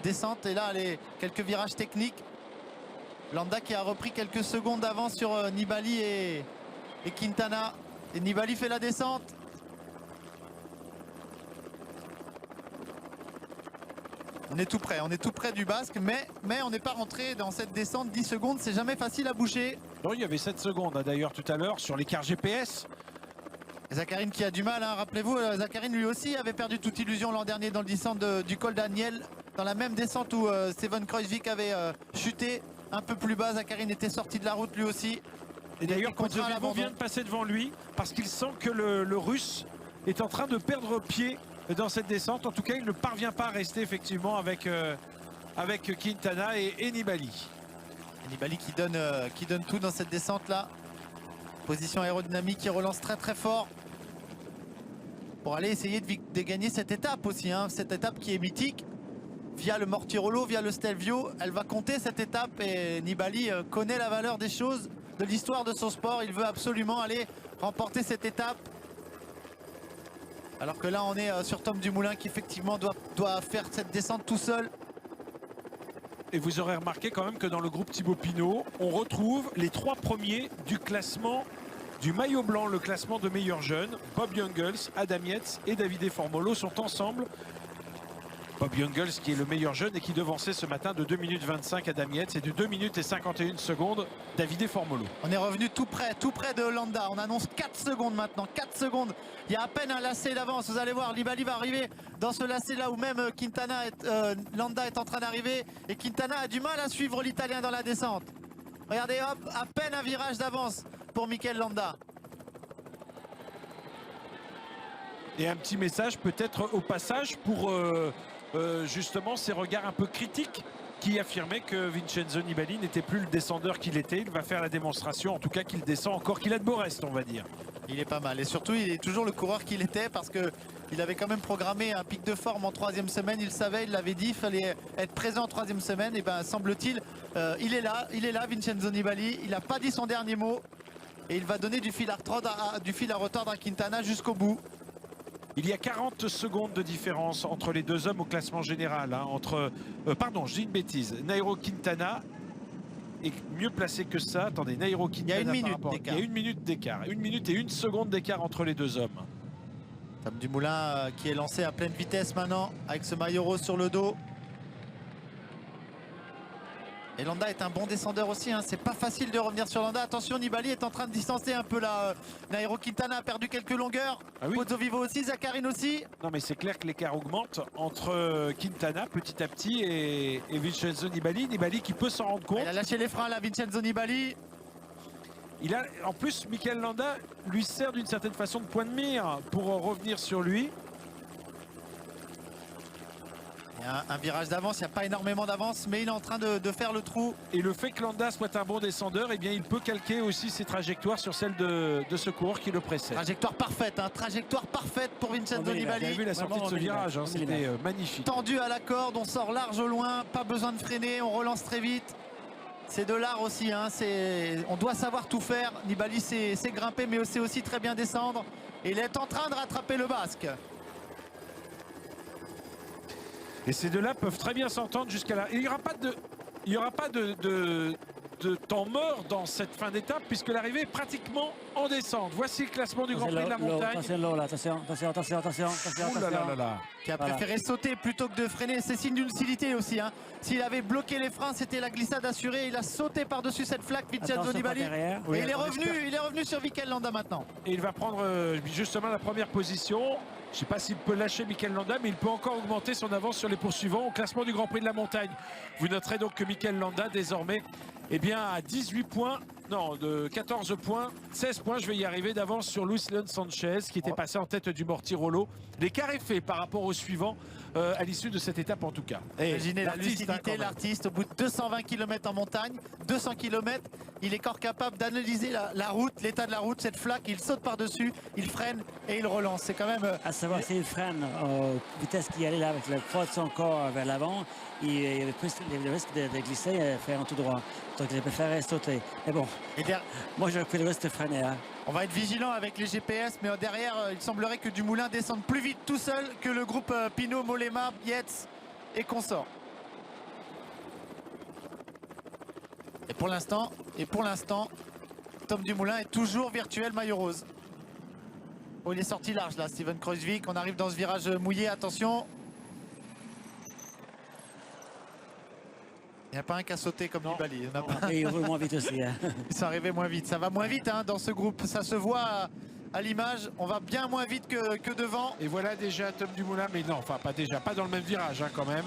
descente. Et là, quelques virages techniques. Landa qui a repris quelques secondes d'avance sur Nibali et Quintana. Et Nibali fait la descente. On est tout près du Basque, mais on n'est pas rentré dans cette descente. 10 secondes, c'est jamais facile à boucher. Non, il y avait 7 secondes d'ailleurs tout à l'heure sur l'écart GPS. Zakharine qui a du mal, hein. Rappelez-vous, Zakharine lui aussi avait perdu toute illusion l'an dernier dans le descente du col d'Aniel. Dans la même descente où Steven Kruijswijk avait chuté un peu plus bas, Zakharine était sorti de la route lui aussi. Et d'ailleurs, Pozzovivo vient de passer devant lui parce qu'il sent que le Russe est en train de perdre pied dans cette descente. En tout cas, il ne parvient pas à rester effectivement avec Quintana et Nibali. Nibali qui donne tout dans cette descente là. Position aérodynamique qui relance très très fort pour aller essayer de gagner cette étape aussi, hein. Cette étape qui est mythique via le Mortirolo, via le Stelvio. Elle va compter cette étape et Nibali connaît la valeur des choses, de l'histoire de son sport. Il veut absolument aller remporter cette étape. Alors que là on est sur Tom Dumoulin qui effectivement doit faire cette descente tout seul. Et vous aurez remarqué quand même que dans le groupe Thibaut Pinot, on retrouve les 3 premiers du classement du maillot blanc, le classement de meilleurs jeunes. Bob Jungels, Adam Yates et Davide Formolo sont ensemble. Bob Jungels qui est le meilleur jeune et qui devançait ce matin de 2 minutes 25 Adam Yates et de 2 minutes et 51 secondes Davide Formolo. On est revenu tout près de Landa. On annonce 4 secondes maintenant, 4 secondes. Il y a à peine un lacet d'avance. Vous allez voir, Nibali va arriver dans ce lacet là où même Landa est en train d'arriver. Et Quintana a du mal à suivre l'Italien dans la descente. Regardez, hop, à peine un virage d'avance pour Mikel Landa. Et un petit message peut-être au passage pour justement ces regards un peu critiques qui affirmaient que Vincenzo Nibali n'était plus le descendeur qu'il était. Il va faire la démonstration, en tout cas qu'il descend encore, qu'il a de beau reste, on va dire. Il est pas mal et surtout il est toujours le coureur qu'il était parce qu'il avait quand même programmé un pic de forme en 3e semaine. Il savait, il l'avait dit, il fallait être présent en 3e semaine. Et ben semble-t-il, il est là, Vincenzo Nibali. Il n'a pas dit son dernier mot et il va donner du fil à retordre à Quintana jusqu'au bout. Il y a 40 secondes de différence entre les deux hommes au classement général. Hein, pardon, je dis une bêtise. Nairo Quintana est mieux placé que ça. Attendez, Nairo Quintana. Il y a 1 minute d'écart. Il y a 1 minute d'écart. 1 minute et 1 seconde d'écart entre les deux hommes. Tom Dumoulin qui est lancé à pleine vitesse maintenant avec ce maillot rose sur le dos. Et Landa est un bon descendeur aussi, hein. C'est pas facile de revenir sur Landa. Attention, Nibali est en train de distancer un peu là. Nairo Quintana a perdu quelques longueurs. Ah oui. Pozzovivo aussi, Zaccarin aussi. Non mais c'est clair que l'écart augmente entre Quintana petit à petit et Vincenzo Nibali. Nibali qui peut s'en rendre compte. Il a lâché les freins là, Vincenzo Nibali. En plus, Mikel Landa lui sert d'une certaine façon de point de mire pour revenir sur lui. Il y a un virage d'avance, il n'y a pas énormément d'avance, mais il est en train de faire le trou. Et le fait que Landa soit un bon descendeur, eh bien, il peut calquer aussi ses trajectoires sur celles de ce coureur qui le précède. Trajectoire parfaite, hein, trajectoire parfaite pour Vincenzo Nibali. Vous avez vu la sortie de ce virage, hein, c'était magnifique. Tendu à la corde, on sort large au loin, pas besoin de freiner, on relance très vite. C'est de l'art aussi, hein, on doit savoir tout faire. Nibali sait grimper, mais sait aussi très bien descendre. Et il est en train de rattraper le Basque. Et ces deux-là peuvent très bien s'entendre jusqu'à là. Il n'y aura pas de temps mort dans cette fin d'étape puisque l'arrivée est pratiquement en descente. Voici le classement du Grand Prix de la montagne. Attention. Oh Qui a préféré sauter plutôt que de freiner. C'est signe d'une lucidité aussi, hein. S'il avait bloqué les freins, c'était la glissade assurée. Il a sauté par-dessus cette flaque, Vincenzo Nibali. Et il est revenu sur Mikel Landa maintenant. Et il va prendre justement la première position. Je ne sais pas s'il peut lâcher Mikel Landa, mais il peut encore augmenter son avance sur les poursuivants au classement du Grand Prix de la montagne. Vous noterez donc que Mikel Landa, désormais, à 18 points, non, de 14 points, 16 points, je vais y arriver d'avance sur Luis Leon Sanchez, qui était passé en tête du Mortirolo. L'écart est fait par rapport au suivant, à l'issue de cette étape en tout cas. Imaginez la lucidité, l'artiste, au bout de 220 km en montagne, 200 km, il est encore capable d'analyser la route, l'état de la route, cette flaque, il saute par-dessus, il freine et il relance. C'est quand même... À savoir s'il freine aux vitesses qu'il allait là, avec le poids de son corps vers l'avant, il y avait plus le risque de glisser et faire un tout droit. Donc il préférait sauter. Mais bon, moi j'aurais pris le risque de freiner. Hein. On va être vigilant avec les GPS, mais derrière, il semblerait que Dumoulin descende plus vite tout seul que le groupe Pinot, Mollema, Yates et consorts. Et pour l'instant, Tom Dumoulin est toujours virtuel maillot rose. Oh, il est sorti large là, Steven Kruijswijk. On arrive dans ce virage mouillé, attention. Il n'y a pas un qui a sauté comme Nibali. Et il roule moins vite aussi. Hein. Ils sont arrivés moins vite. Ça va moins vite hein, dans ce groupe. Ça se voit à l'image. On va bien moins vite que devant. Et voilà déjà Tom Dumoulin. Mais non, enfin pas déjà. Pas dans le même virage hein, quand même.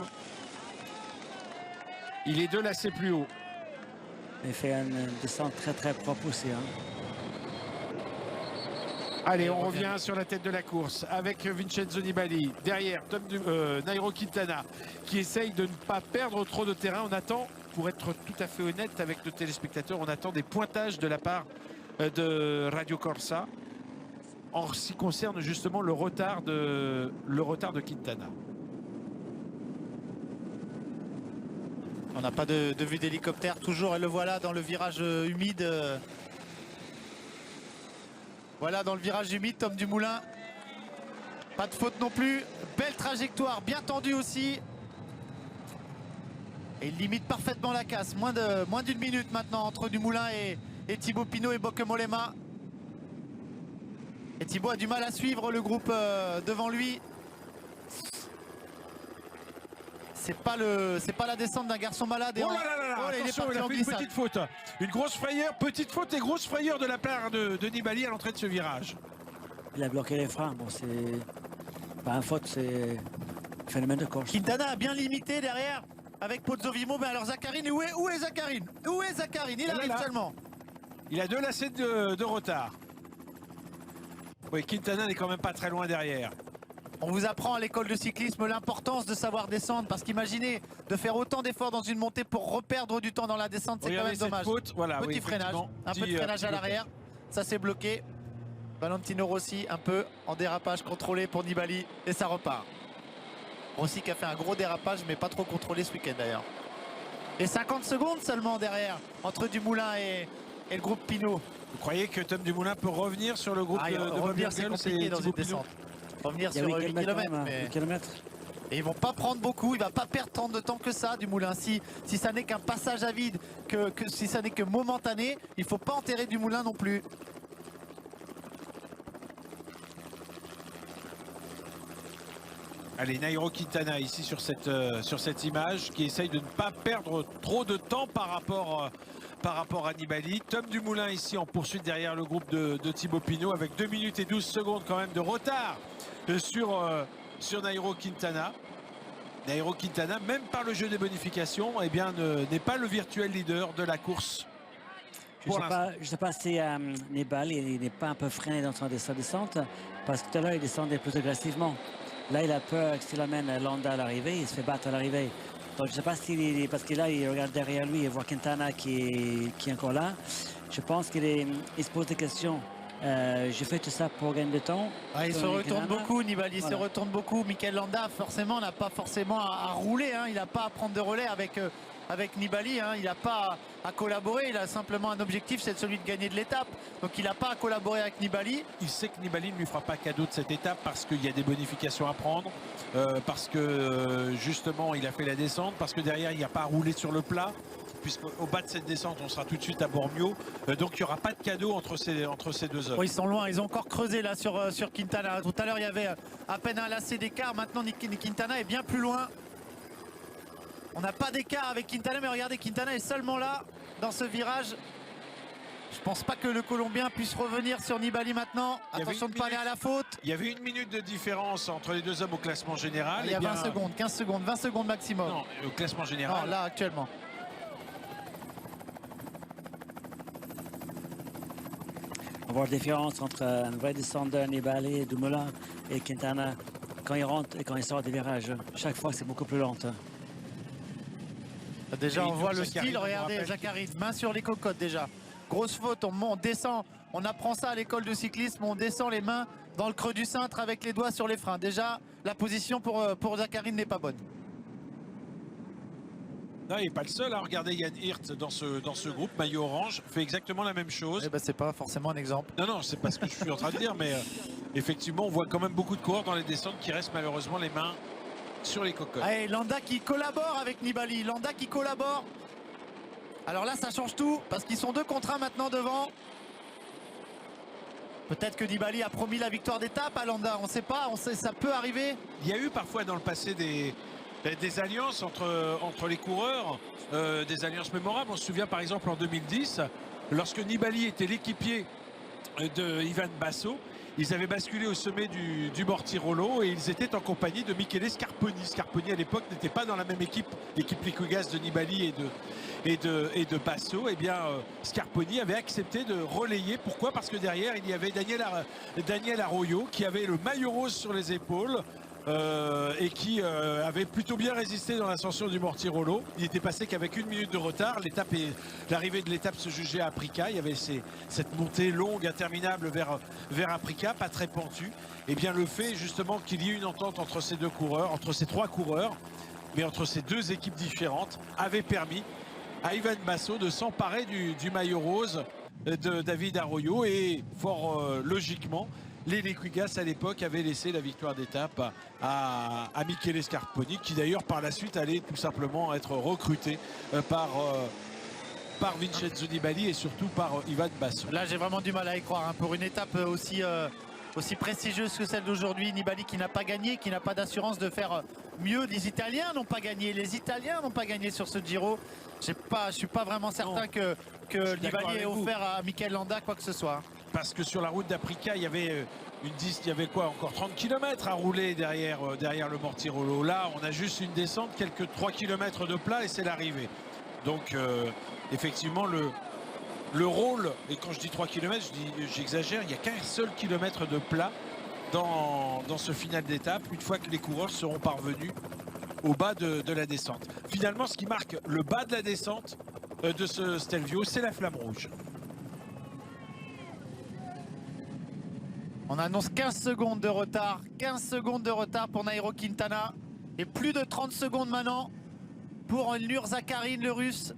Il est 2 lacets plus haut. Il fait une descente très propre aussi. Hein. Allez, on revient sur la tête de la course avec Vincenzo Nibali. Derrière, Nairo Quintana qui essaye de ne pas perdre trop de terrain. On attend, pour être tout à fait honnête avec nos téléspectateurs, on attend des pointages de la part de Radio Corsa en ce qui concerne justement le retard de Quintana. On n'a pas de vue d'hélicoptère toujours, et le voilà dans le virage humide. Voilà dans le virage humide, Tom Dumoulin. Pas de faute non plus. Belle trajectoire, bien tendue aussi. Et il limite parfaitement la casse. Moins d'une minute maintenant entre Dumoulin et Thibaut Pinot et Bauke Mollema. Et Thibaut a du mal à suivre le groupe devant lui. c'est pas la descente d'un garçon malade. Et oh là là là, attention, il a fait une petite faute. Une grosse frayeur, petite faute et grosse frayeur de la part de Nibali à l'entrée de ce virage. Il a bloqué les freins. Bon, c'est pas un faute, c'est phénomène de course. Quintana a bien limité derrière avec Pozzovivo. Mais alors Zakharine, où est Zakharine? Où est Zakharine? Il arrive seulement. Il a 2 lacets de retard. Oui, Quintana n'est quand même pas très loin derrière. On vous apprend à l'école de cyclisme l'importance de savoir descendre, parce qu'imaginez de faire autant d'efforts dans une montée pour reperdre du temps dans la descente, c'est quand même dommage. Faute, voilà, petit freinage, un peu de freinage à l'arrière, ça s'est bloqué. Valentino Rossi un peu en dérapage contrôlé pour Nibali et ça repart. Rossi qui a fait un gros dérapage mais pas trop contrôlé ce week-end d'ailleurs. Et 50 secondes seulement derrière entre Dumoulin et le groupe Pinot. Vous croyez que Tom Dumoulin peut revenir sur le groupe de revenir, c'est compliqué dans une descente. Revenir sur 8 km. Et ils vont pas prendre beaucoup, il va pas perdre tant de temps que ça Dumoulin. Si ça n'est qu'un passage à vide, si ça n'est que momentané, il faut pas enterrer Dumoulin non plus. Allez, Nairo Quintana ici sur cette image qui essaye de ne pas perdre trop de temps par rapport à Nibali. Tom Dumoulin ici en poursuite derrière le groupe de Thibaut Pinot avec 2 minutes et 12 secondes quand même de retard sur Nairo Quintana. Nairo Quintana, même par le jeu des bonifications, eh bien, n'est pas le virtuel leader de la course. Je ne sais pas si Nibali n'est pas un peu freiné dans sa descente, parce que tout à l'heure il descendait plus agressivement. Là, il a peur que s'il amène Landa à l'arrivée, il se fait battre à l'arrivée. Donc, je ne sais pas s'il parce que là, il regarde derrière lui et voit Quintana qui est encore là. Je pense qu'il se pose des questions. Je fais tout ça pour gagner de temps. Il se retourne beaucoup, Nibali, se retourne beaucoup. Mikel Landa, forcément, n'a pas forcément à rouler. Il n'a pas à prendre de relais avec Nibali. Il n'a pas à collaborer. Il a simplement un objectif, c'est celui de gagner de l'étape. Donc il n'a pas à collaborer avec Nibali. Il sait que Nibali ne lui fera pas cadeau de cette étape parce qu'il y a des bonifications à prendre. Parce que justement, il a fait la descente. Parce que derrière, il n'y a pas à rouler sur le plat. Puisqu'au bas de cette descente, on sera tout de suite à Bormio. Donc il n'y aura pas de cadeau entre ces 2 hommes. Ils sont loin, ils ont encore creusé là sur Quintana. Tout à l'heure, il y avait à peine un lacet d'écart. Maintenant, Quintana est bien plus loin. On n'a pas d'écart avec Quintana, mais regardez, Quintana est seulement là dans ce virage. Je pense pas que le Colombien puisse revenir sur Nibali maintenant. Attention de ne pas aller à la faute. Il y avait 1 minute de différence entre les 2 hommes au classement général. Il y a 20 secondes, 15 secondes, 20 secondes maximum. Non, au classement général. Non, là actuellement. On voit la différence entre un vrai descendeur Nibali, Dumoulin et Quintana quand il rentre et quand il sort des virages. Chaque fois, c'est beaucoup plus lent. Déjà, on voit le style. Regardez, Zakharine, main sur les cocottes déjà. Grosse faute, on descend. On apprend ça à l'école de cyclisme. On descend les mains dans le creux du cintre avec les doigts sur les freins. Déjà, la position pour Zakharine n'est pas bonne. Non, il n'est pas le seul. Regardez, Yann Hirt dans ce groupe, maillot orange, fait exactement la même chose. C'est pas forcément un exemple. Non, c'est pas ce que je suis en train de dire, mais effectivement, on voit quand même beaucoup de coureurs dans les descentes qui restent malheureusement les mains sur les cocottes. Allez, Landa qui collabore avec Nibali. Landa qui collabore. Alors là, ça change tout parce qu'ils sont 2 contre 1 maintenant devant. Peut-être que Nibali a promis la victoire d'étape à Landa. On ne sait pas, ça peut arriver. Il y a eu parfois dans le passé des alliances entre les coureurs, des alliances mémorables. On se souvient par exemple en 2010, lorsque Nibali était l'équipier de Ivan Basso. Ils avaient basculé au sommet du Mortirolo et ils étaient en compagnie de Michele Scarponi. Scarponi à l'époque n'était pas dans la même équipe, l'équipe Liquigas de Nibali et de Basso. Eh bien, Scarponi avait accepté de relayer. Pourquoi? Parce que derrière, il y avait Daniel Arroyo qui avait le maillot rose sur les épaules. Et qui avait plutôt bien résisté dans l'ascension du Mortirolo. Il était passé qu'avec 1 minute de retard. L'arrivée de l'étape se jugeait à Aprica. Il y avait cette montée longue, interminable vers Aprica, pas très pentue. Et bien le fait justement qu'il y ait une entente entre ces 2 coureurs, entre ces 3 coureurs, mais entre ces 2 équipes différentes, avait permis à Ivan Basso de s'emparer du maillot rose de David Arroyo. Et fort logiquement, les Liquigas à l'époque avaient laissé la victoire d'étape à Michele Scarponi, qui d'ailleurs par la suite allait tout simplement être recruté par Vincenzo Nibali et surtout par Ivan Basso. Là j'ai vraiment du mal à y croire. Pour une étape aussi aussi prestigieuse que celle d'aujourd'hui. Nibali qui n'a pas gagné, qui n'a pas d'assurance de faire mieux. Les Italiens n'ont pas gagné, les Italiens n'ont pas gagné sur ce Giro. Je ne suis pas vraiment certain que Nibali ait offert à Mikel Landa quoi que ce soit. Parce que sur la route d'Aprica, il y avait encore 30 km à rouler derrière le Mortirolo. Là, on a juste une descente, quelques 3 km de plat et c'est l'arrivée. Donc, effectivement, le rôle, et quand je dis 3 km, j'exagère, il n'y a qu'un seul kilomètre de plat dans ce final d'étape, une fois que les coureurs seront parvenus au bas de la descente. Finalement, ce qui marque le bas de la descente de ce Stelvio, c'est la flamme rouge. On annonce 15 secondes de retard. 15 secondes de retard pour Nairo Quintana. Et plus de 30 secondes maintenant pour Ilnur Zakarin, le russe,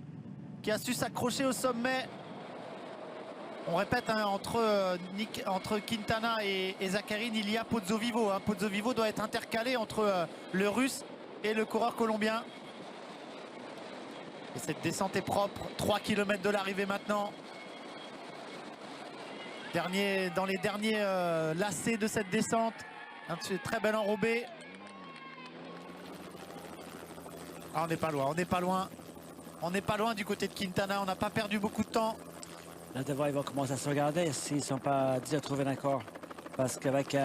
qui a su s'accrocher au sommet. On répète, hein, entre Quintana et Zakarin, il y a Pozzo Vivo. Hein. Pozzo Vivo doit être intercalé entre le russe et le coureur colombien. Et cette descente est propre. 3 km de l'arrivée maintenant. Dans les derniers lacets de cette descente. Un très bel enrobé. Ah, on n'est pas loin, on n'est pas loin. On n'est pas loin du côté de Quintana, on n'a pas perdu beaucoup de temps. Là, de voir, ils vont commencer à se regarder s'ils ne sont pas déjà trouvés d'accord. Parce qu'avec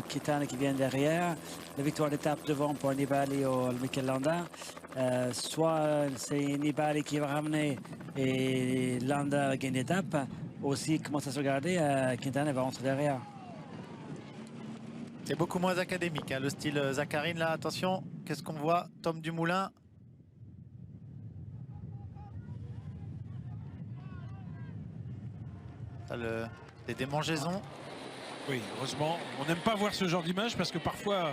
Quintana qui vient derrière, la victoire d'étape devant pour Nibali ou Mikel Landa, soit c'est Nibali qui va ramener et Landa gagne l'étape, aussi commence à se regarder, Quintana va rentrer derrière. C'est beaucoup moins académique, hein, le style Zakarin là, attention, qu'est-ce qu'on voit? Tom Dumoulin. Des démangeaisons. Oui, heureusement. On n'aime pas voir ce genre d'image parce que parfois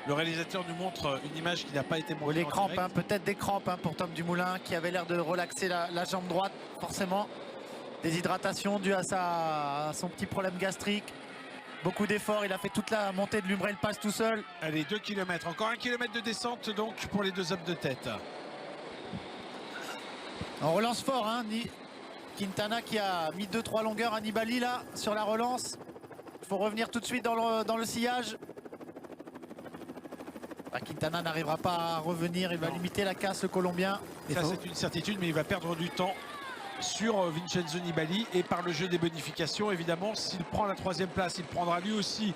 le réalisateur nous montre une image qui n'a pas été montrée. Les crampes, hein, peut-être des crampes hein, pour Tom Dumoulin qui avait l'air de relaxer la jambe droite, forcément. Déshydratation due à son petit problème gastrique. Beaucoup d'efforts, il a fait toute la montée de l'Umbrail Pass tout seul. Allez, 2 km, encore 1 km de descente donc pour les deux hommes de tête. On relance fort, hein, Quintana qui a mis 2-3 longueurs à Nibali là sur la relance. Il faut revenir tout de suite dans le sillage. Quintana n'arrivera pas à revenir, il va limiter la casse le Colombien. Ça c'est une certitude, mais il va perdre du temps sur Vincenzo Nibali et par le jeu des bonifications. Évidemment, s'il prend la 3e place, il prendra lui aussi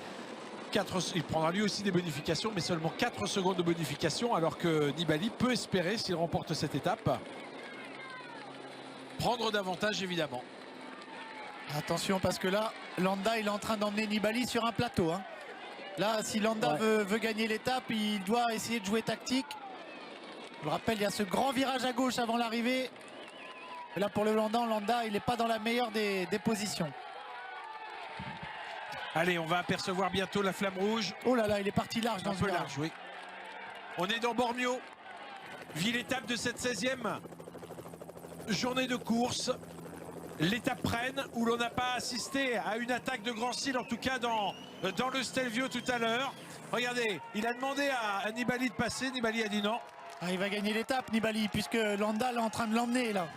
des bonifications, mais seulement 4 secondes de bonification, alors que Nibali peut espérer, s'il remporte cette étape, prendre davantage évidemment. Attention parce que là, Landa il est en train d'emmener Nibali sur un plateau. Hein. Là, si Landa veut gagner l'étape, il doit essayer de jouer tactique. Je vous rappelle, il y a ce grand virage à gauche avant l'arrivée. Et là pour le Landa, il n'est pas dans la meilleure des positions. Allez, on va apercevoir bientôt la flamme rouge. Oh là là, il est parti large dans ce virage. Large, oui. On est dans Bormio, ville étape de cette 16e journée de course. L'étape Rennes où l'on n'a pas assisté à une attaque de grand style, en tout cas dans le Stelvio tout à l'heure. Regardez, il a demandé à Nibali de passer, Nibali a dit non. Ah, il va gagner l'étape Nibali puisque Landa est en train de l'emmener là.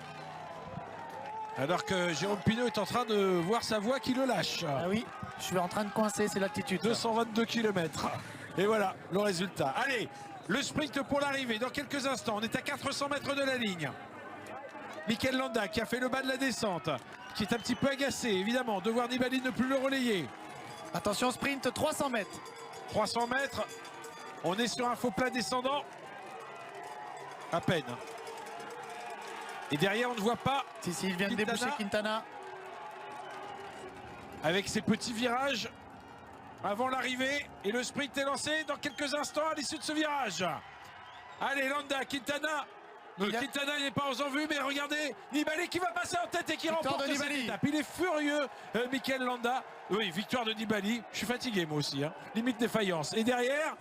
Alors que Jérôme Pinot est en train de voir sa voix qui le lâche. Ah oui, je suis en train de coincer, c'est l'attitude. 222 km. Et voilà le résultat. Allez, le sprint pour l'arrivée dans quelques instants. On est à 400 mètres de la ligne. Mikel Landa qui a fait le bas de la descente, qui est un petit peu agacé évidemment de voir Nibali ne plus le relayer. Attention, sprint 300 mètres. 300 mètres, on est sur un faux plat descendant. À peine. Et derrière on ne voit pas. Si, il vient de déboucher Quintana. Avec ses petits virages avant l'arrivée. Et le sprint est lancé dans quelques instants à l'issue de ce virage. Allez, Landa, Quintana. Quintana n'est pas en vue, mais regardez, Nibali qui va passer en tête et qui remporte cette étape. Il est furieux, Mikel Landa. Oui, victoire de Nibali. Je suis fatigué moi aussi, hein. Limite défaillance. Et derrière,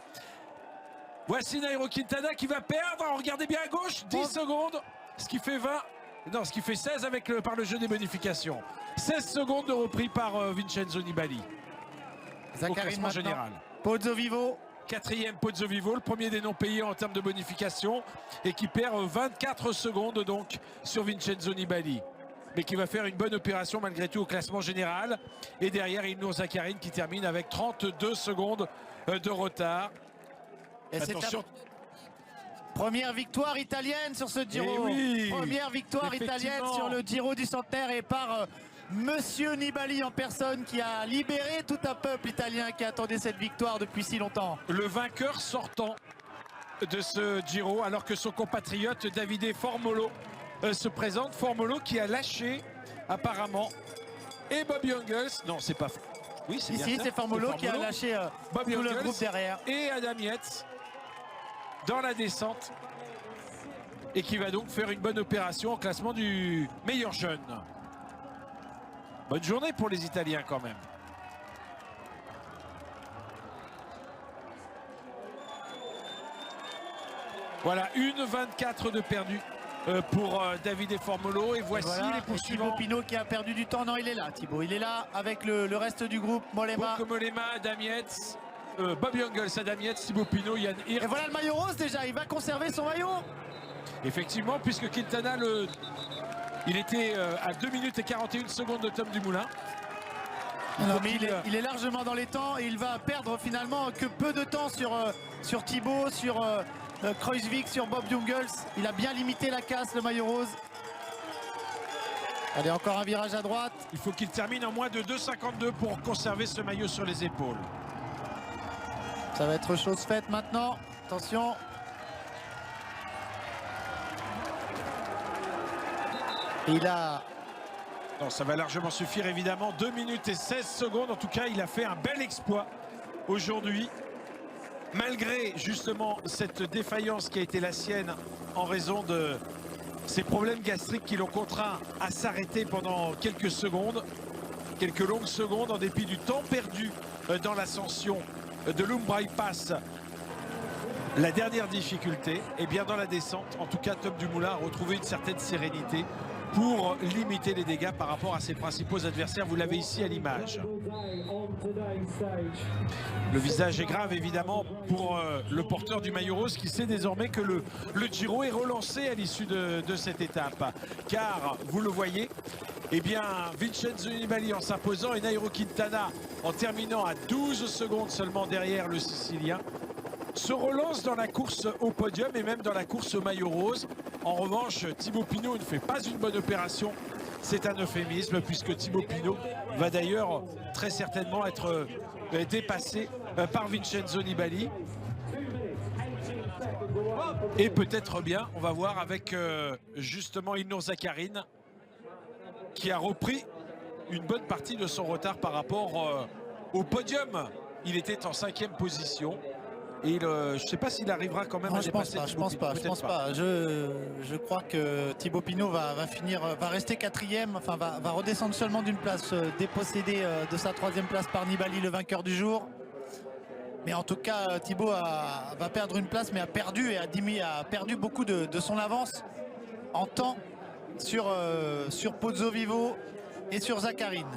voici Nairo Quintana qui va perdre. Regardez bien à gauche, 10 secondes, ce qui fait 20. Non, ce qui fait 16 par le jeu des bonifications. 16 secondes de repris par Vincenzo Nibali. Zakarin général. Pozzo Vivo. 4e Pozzo Vivo, le premier des non payés en termes de bonification et qui perd 24 secondes donc sur Vincenzo Nibali. mais qui va faire une bonne opération malgré tout au classement général. Et derrière, Ilnur Zakarin qui termine avec 32 secondes de retard. Et attention. Première victoire italienne sur ce Giro. Oui, première victoire italienne sur le Giro du Centenaire et par Monsieur Nibali en personne qui a libéré tout un peuple italien qui attendait cette victoire depuis si longtemps. Le vainqueur sortant de ce Giro alors que son compatriote Davide Formolo se présente. Formolo qui a lâché apparemment et Bob Jungels. Non, c'est pas... Oui, c'est ici, c'est Formolo qui a lâché Bob tout Jungels le groupe derrière. Et Adam Yates dans la descente et qui va donc faire une bonne opération au classement du meilleur jeune. Bonne journée pour les Italiens quand même. Voilà, 1,24 de perdu pour Davide Formolo. Et voici les poursuivants. Thibaut Pinot qui a perdu du temps. Non, il est là, Thibaut. Il est là avec le reste du groupe. Mollema. Mollema, Adam Yates, Bob Jungels, Adam Yates, Thibaut Pinot, Yann Hirt. Et voilà le maillot rose déjà. Il va conserver son maillot. Effectivement, puisque Quintana, il était à 2 minutes et 41 secondes de Tom Dumoulin. Non, mais il est largement dans les temps et il va perdre finalement que peu de temps sur Thibaut, sur Kruijswijk, sur Bob Jungels. Il a bien limité la casse, le maillot rose. Allez, encore un virage à droite. Il faut qu'il termine en moins de 2,52 pour conserver ce maillot sur les épaules. Ça va être chose faite maintenant. Attention. Il a... Non, ça va largement suffire évidemment. 2 minutes et 16 secondes. En tout cas, il a fait un bel exploit aujourd'hui. Malgré justement cette défaillance qui a été la sienne en raison de ces problèmes gastriques qui l'ont contraint à s'arrêter pendant quelques secondes. Quelques longues secondes en dépit du temps perdu dans l'ascension de l'Umbrai Pass. La dernière difficulté, et bien dans la descente, en tout cas Tom Dumoulin a retrouvé une certaine sérénité pour limiter les dégâts par rapport à ses principaux adversaires. Vous l'avez ici à l'image. Le visage est grave évidemment pour le porteur du maillot rose qui sait désormais que le Giro est relancé à l'issue de cette étape. Car, vous le voyez, eh bien Vincenzo Nibali en s'imposant et Nairo Quintana en terminant à 12 secondes seulement derrière le Sicilien se relance dans la course au podium et même dans la course au maillot rose. En revanche, Thibaut Pinot ne fait pas une bonne opération. C'est un euphémisme puisque Thibaut Pinot va d'ailleurs très certainement être dépassé par Vincenzo Nibali. Et peut-être bien, on va voir avec justement Ilnur Zakarin qui a repris une bonne partie de son retard par rapport au podium. Il était en 5e position. Et je ne sais pas s'il arrivera quand même à dépasser. Je pense pas. Je crois que Thibaut Pinot va rester 4e, enfin va redescendre seulement d'une place, dépossédé de sa 3e place par Nibali, le vainqueur du jour. Mais en tout cas, Thibaut va perdre une place, mais a perdu beaucoup de son avance en temps sur Pozzo Vivo et sur Zakarin.